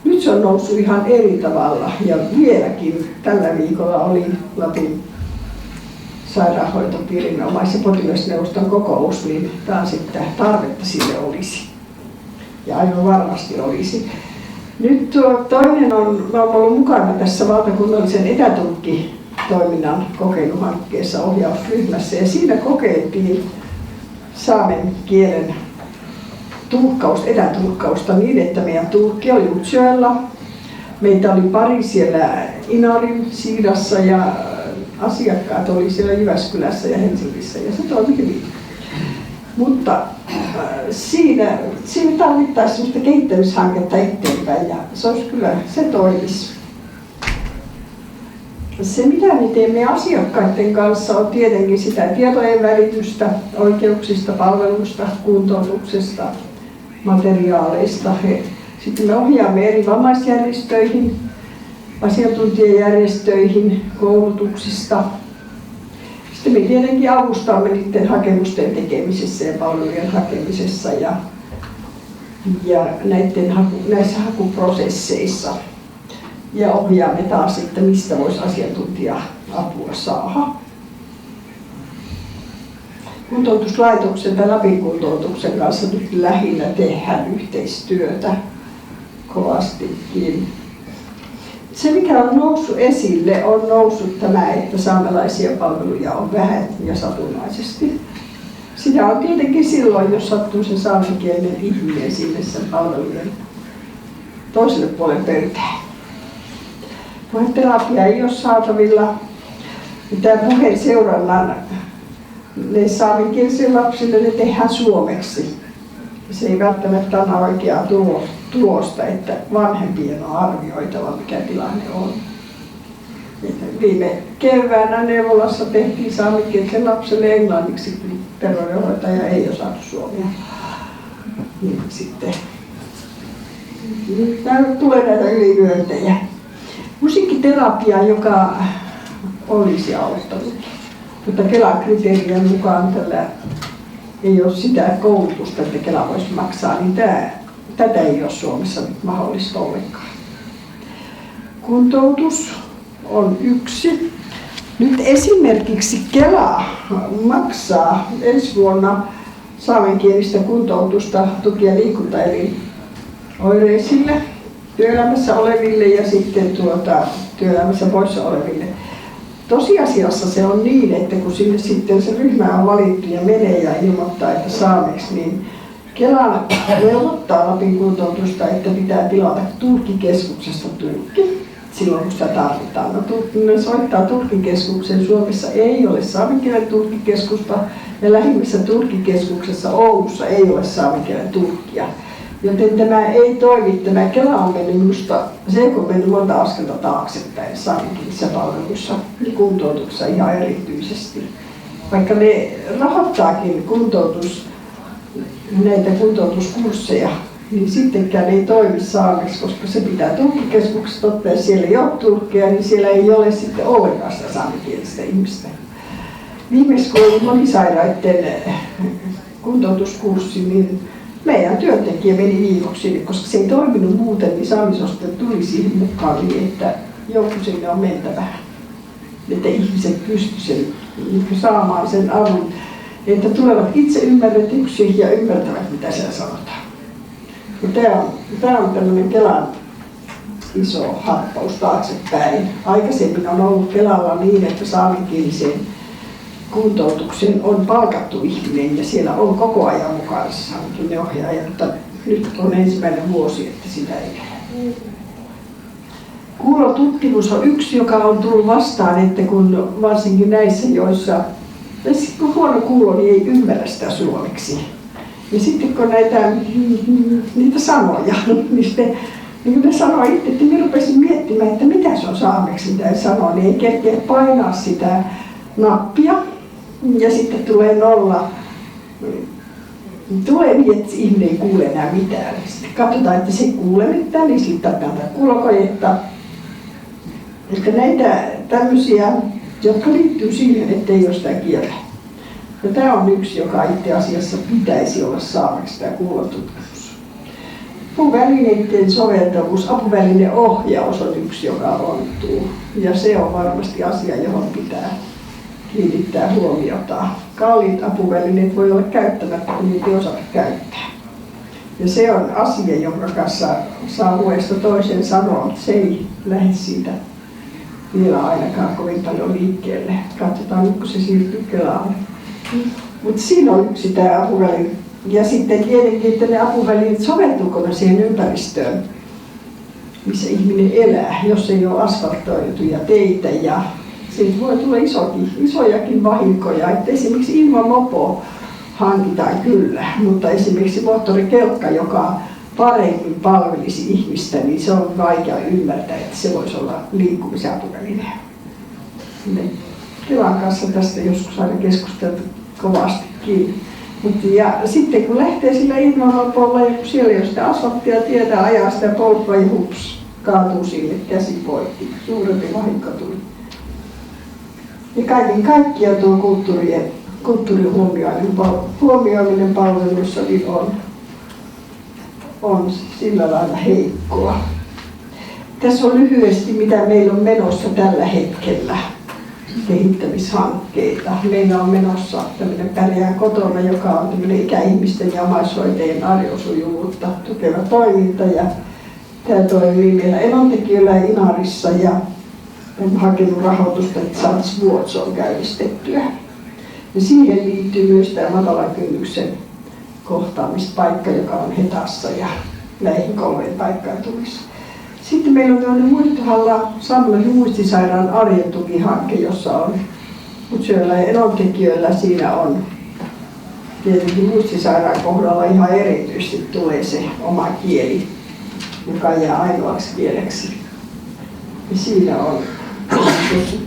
Nyt se on noussut ihan eri tavalla ja vieläkin tällä viikolla oli Lapin sairaanhoitopiirin omais- ja potilasneuvoston kokous, niin taas sitten tarvetta sille olisi. Ja aivan varmasti olisi. Nyt toinen on ollut mukana tässä valtakunnallisen etätulkkitoiminnan kokeiluhankkeessa ohjausryhmässä ja siinä kokeiltiin saamen kielen etätulkkausta niin, että meidän tulkki oli Utsjoella. Meitä oli pari siellä Inarin Siidassa ja asiakkaat oli siellä Jyväskylässä ja Helsingissä ja se toimi hyvin. Mutta siinä tarvittaisiin sellaista kehittämishanketta eteenpäin ja se toimisi. Se mitä me teemme asiakkaiden kanssa on tietenkin sitä tietojen välitystä, oikeuksista, palveluista, kuntoutuksesta, materiaaleista. Sitten me ohjaamme eri vammaisjärjestöihin, asiantuntijajärjestöihin, koulutuksista. Sitten me tietenkin avustamme niiden hakemusten tekemisessä ja palvelujen hakemisessa ja näissä hakuprosesseissa. Ja ohjaamme taas sitten, mistä voisi asiantuntija-apua saada. Kuntoutuslaitoksen tai Lapin kuntoutuksen kanssa nyt lähinnä tehdään yhteistyötä kovastikin. Se mikä on noussut esille on noussut tämä, että saamelaisia palveluja on vähän ja satunnaisesti. Sitä on tietenkin silloin, jos sattuu se saamenkielinen ihminen sinne sen palvelujen toiselle puolen pöytään. Puheterapia ei ole saatavilla. Tämä puheen seurannan ne saamenkielisille lapsille ne tehdään suomeksi. Se ei välttämättä anna oikeaa tulosta, että vanhempien on arvioitava, mikä tilanne on. Viime keväänä neuvolassa tehtiin saamenkielisen lapselle englanniksi, kun terveydenhoitaja ei osannut suomea. Niin sitten tulee näitä ylilyöntejä. Musiikkiterapia, joka olisi auttanut, mutta Kelan kriteerien mukaan tällä ei ole sitä koulutusta, että Kela voisi maksaa, niin tätä ei ole Suomessa nyt mahdollista ollenkaan. Kuntoutus on yksi. Nyt esimerkiksi Kela maksaa ensi vuonna saamenkielistä kuntoutusta tuki- ja liikuntaelinoireisille, työelämässä oleville ja sitten työelämässä poissa oleville. Tosiasiassa se on niin, että kun sinne sitten se ryhmä on valittu ja menee ja ilmoittaa, että saameksi, niin Kela velvoittaa Lapin kuntoutusta, että pitää tilata tulkkikeskuksesta tulkki silloin, kun sitä tarvitaan. No, ne soittaa tulkkikeskuksen. Suomessa ei ole saamenkielen tulkkikeskusta ja lähimmässä tulkkikeskuksessa Oulussa ei ole saamenkielen tulkkia. Joten tämä ei toimi. Tämä Kela on mennyt minusta, se on mennyt monta askelta taaksepäin saamenkielisissä palveluissa ja kuntoutuksessa ihan erityisesti. Vaikka ne rahoittaakin näitä kuntoutuskursseja, niin sittenkään ei toimi saameksi, koska se pitää tulkkikeskuksesta ottaa ja siellä ei ole tulkkeja, niin siellä ei ole sitten ollenkaan sitä saamenkielistä ihmistä. Viimeksi kun oli monisairaiden kuntoutuskurssi, niin meidän työntekijä meni viikoksi, koska se ei toiminut muuten, niin saamisoste tuli siihen mukaan niin, että joku sinne on mentävä. Että ihmiset pystyisivät saamaan sen avun, että tulevat itse ymmärretyksi ja ymmärtävät, mitä siellä sanotaan. Tämä on tämmöinen Kelan iso harppaus taaksepäin. Aikaisemmin on ollut Kelalla niin, että saamenkielisen kuntoutuksen on palkattu ihminen ja siellä on koko ajan mukana saamenkielinen ohjaaja, mutta nyt on ensimmäinen vuosi, että sitä ei ole. Kuulotutkimus on yksi, joka on tullut vastaan, että kun varsinkin näissä, joissa kun huono kuulo, niin ei ymmärrä sitä suomeksi. Ja sitten kun niitä sanoja, niin ne sanoo itse, että minä rupesin miettimään, että mitä se on saameksi, mitä ei sanoa, niin ei kerkeä painaa sitä nappia. Ja sitten tulee nolla. Tulee niin, että ihminen ei kuule enää mitään. Sitten katsotaan, että se kuulee mitään, niin sitten otetaan kuulokojetta. Eli näitä tämmöisiä, jotka liittyy siihen, että ei ole sitä kieltä. Ja tämä on yksi, joka itse asiassa pitäisi olla saameksi, tämä kuulotutkimus. Apuvälineiden soveltavuus, apuvälineohjaus on yksi, joka ontuu. Ja se on varmasti asia, johon pitää kiinnittää huomiota. Kalliit apuvälineet voi olla käyttämättä, kun niitä ei osata käyttää. Ja se on asia, jonka kanssa saa vuodesta toiseen sanoa, että se ei lähde siitä vielä ainakaan kovin paljon liikkeelle. Katsotaan nyt, kun se siirtyy Kelaan. Mutta siinä on yksi tämä apuväline. Ja sitten tietenkin, että ne apuvälineet soveltuuko ne siihen ympäristöön, missä ihminen elää, jos ei ole asfaltoituja teitä. Ja siitä voi tulla isojakin vahinkoja. Että esimerkiksi ilman mopo hankitaan kyllä, mutta esimerkiksi moottorikelkka, joka paremmin palvelisi ihmistä, niin se on vaikea ymmärtää, että se voisi olla liikkumisen apuväline. Kelan kanssa tästä joskus aina keskusteltu kovastikin. Ja sitten kun lähtee sillä ilmanopolla ja kun siellä ei ole sitä asfalttia tietää, ajaa sitä polkua ja hups, kaatuu sille käsi poikki. Suurempi vahinko tuli. Ja kaiken kaikkiaan tuo kulttuurin huomioiminen palveluissa niin on sillä lailla heikkoa. Tässä on lyhyesti, mitä meillä on menossa tällä hetkellä. Kehittämishankkeita. Meillä on menossa tämmöinen Pärjää kotona, joka on tämmöinen ikäihmisten ja omaishoitajien arjosujuvuutta tukeva toiminta. Ja tämä toimii meillä Enontekiöllä ja Inarissa ja on hakenut rahoitusta, että saataisiin Vuotsoon käynnistettyä. Ja siihen liittyy myös tämä matalan kynnyksen kohtaamispaikka, joka on Hetassa ja näihin 3 paikkaan tulisi. Sitten meillä on tämmöinen Muistohalla Saamelaisen muistisairaan arjen tukihanke, jossa on Utsjoella ja Enontekiöllä. Siinä on tietenkin muistisairaan kohdalla ihan erityisesti tulee se oma kieli, joka jää ainoaksi kieleksi. Ja siinä on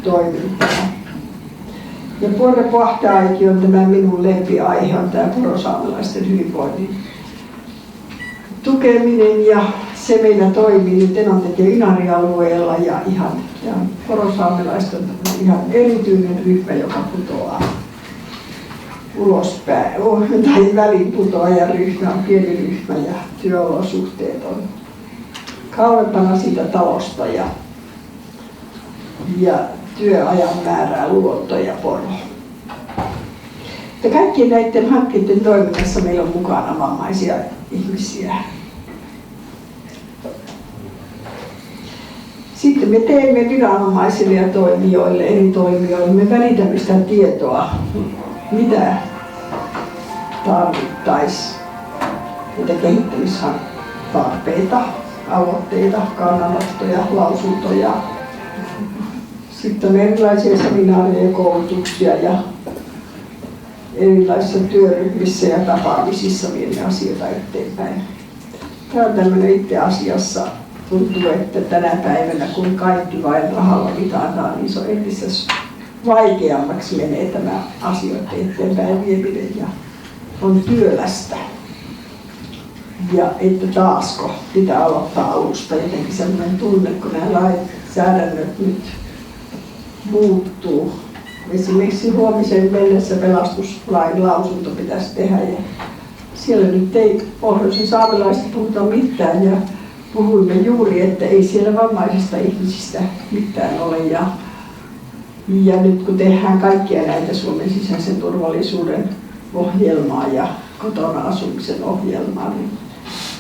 toimintaa. Ja Porre-Pahtaaikin on tämä minun lempiaihe, on tämä porosaamelaisten hyvinvoinnin tukeminen ja se meillä toimii nyt Enontekiön Inari-alueella ja porosaamelaiset on ihan erityinen ryhmä, joka putoaa ulospäin, tai väliinputoajaryhmä on pieni ryhmä ja työolosuhteet on kauempana siitä talosta ja työajan määrää luonto ja poro. Ja kaikkien näiden hankkeiden toiminnassa meillä on mukana vammaisia ihmisiä. Sitten me teemme viranomaisille ja toimijoille, eri toimijoille, me välitämme sitä tietoa, mitä tarvittaisiin, mitä kehittämistarpeita, aloitteita, kannanottoja, lausuntoja. Sitten on erilaisia seminaareja ja koulutuksia ja erilaisissa työryhmissä ja tapaamisissa viemme asioita eteenpäin. Tämä on tämmöinen itse asiassa. Tuntuu, että tänä päivänä, kun kaikki vain rahalla mitataan, niin se on entistä vaikeammaksi menee tämä asioiden eteenpäin vieminen ja on työlästä. Ja että taasko pitää aloittaa alusta jotenkin sellainen tunne, kun nämä lainsäädännöt nyt muuttuu. Esimerkiksi huomisen mennessä pelastuslain lausunto pitäisi tehdä ja siellä nyt ei pohjoisen saamelaisista puhuta mitään ja puhuimme juuri, että ei siellä vammaisista ihmisistä mitään ole ja nyt kun tehdään kaikkia näitä Suomen sisäisen turvallisuuden ohjelmaa ja kotona asumisen ohjelmaa, niin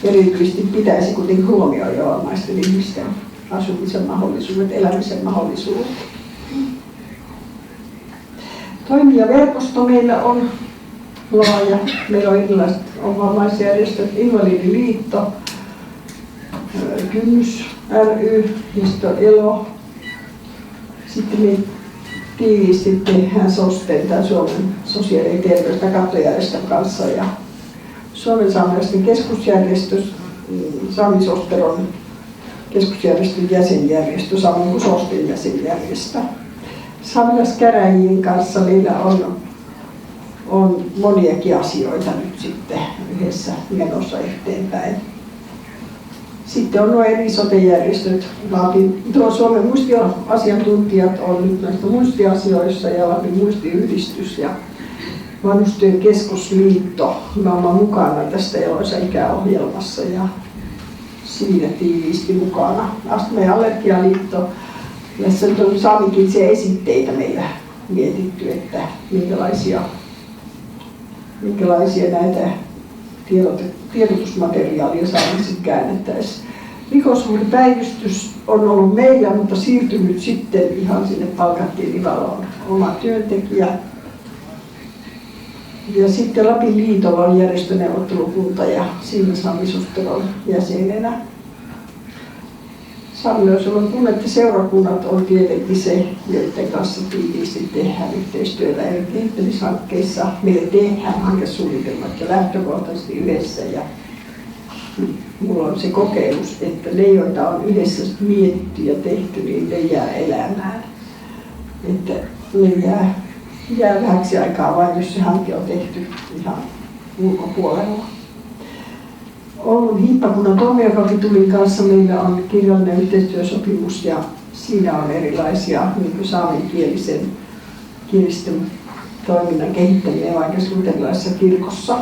erityisesti pitäisi kuitenkin huomioida vammaisten ihmisten asumisen mahdollisuudet, elämisen mahdollisuudet. Toimijaverkosto meillä on laaja. Meillä on erilaiset vammaisjärjestöt, Invalidiliitto, Kynnys ry, mistä on Elo. Sitten me tiiviisti tehdään SOSTEn, tämän Suomen sosiaali- ja terveys- ja kattojärjestön kanssa ja Suomen saamelaisten keskusjärjestö, Saamisosteron keskusjärjestön jäsenjärjestö, samoin kuin SOSTEn jäsenjärjestö. Saamelaiskäräjien kanssa meillä on moniakin asioita nyt sitten yhdessä menossa eteenpäin. Sitten on nuo eri sote-järjestöt. Tuo Suomen muistiasiantuntijat on nyt näistä muistiasioissa ja Lapin muistiyhdistys ja Vanhustyön keskusliitto. Me olemme mukana tästä eloisa ikäohjelmassa ja siinä tiiviisti mukana. Astma- ja allergialiitto. Tässä on saamikielisiä esitteitä meillä mietitty, että minkälaisia näitä tiedotusmateriaalia saamisen käännettäisiin. Rikosuhripäivystys on ollut meillä, mutta siirtynyt sitten ihan sinne palkattiin Ivaloon oma työntekijä. Ja sitten Lapin liitolla on järjestöneuvottelukunta ja siinä Saamisosteron jäsenenä. Saamelaisuuden kunnat ja seurakunnat on tietenkin se, joiden kanssa tiiviisti tehdään yhteistyötä eri kehittämishankkeissa. Meillä tehdään hankesuunnitelmat ja lähtökohtaisesti yhdessä. Ja mulla on se kokemus, että ne, joita on yhdessä mietitty ja tehty, niin ne jää elämään. Että ne jää vähäksi aikaa vain, jos se hanke on tehty ihan ulkopuolella. Oulun hiippakunnan toimijakapitulin kanssa meillä on kirjallinen yhteistyösopimus ja siinä on erilaisia niin saamenkielisten toiminnan kehittäminen vaikka luterilaisessa kirkossa.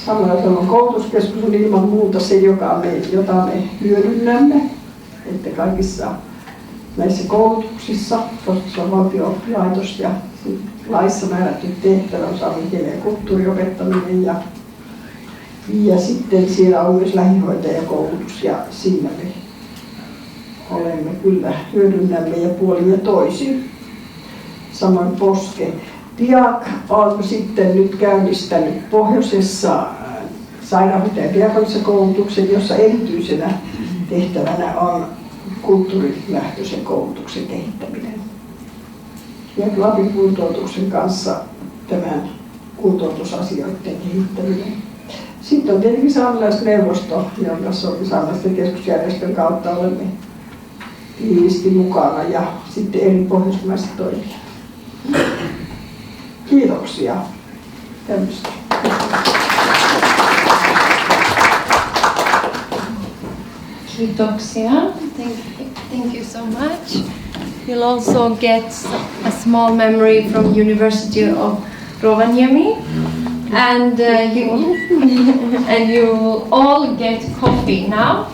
Saamelaisella koulutuskeskus on ilman muuta se, jota me hyödynnämme, että kaikissa näissä koulutuksissa, koska se on valtiolaitos ja laissa määrätty tehtävä on saamen kielen ja kulttuuriopettaminen ja sitten siellä on myös lähihoitajakoulutus ja siinä me olemme kyllä hyödynnämme ja puolin ja toisin. Samoin Poske. Diak on sitten nyt käynnistänyt pohjoisessa sairaanhoitajan diakonissa koulutuksen, jossa erityisenä tehtävänä on kulttuurilähtöisen koulutuksen kehittäminen. Ja Lapin kuntoutuksen kanssa tämän kuntoutusasioiden kehittäminen. Sitten on tietenkin saamelaisneuvosto, jonka saamelaisten keskusjärjestön kautta olemme tiiviisti mukana ja sitten eri pohjoismaiset toimijat. Kiitoksia. Tämmöistä. Kiitoksia. Thank you so much. You'll also get a small memory from University of Rovaniemi, and you all get coffee now,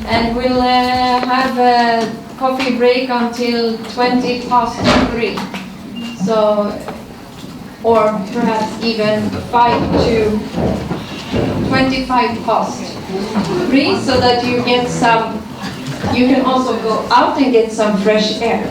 and we'll have a coffee break until 3:20. So, or perhaps even 5 to 3:25, so that you get some. You can also go out and get some fresh air.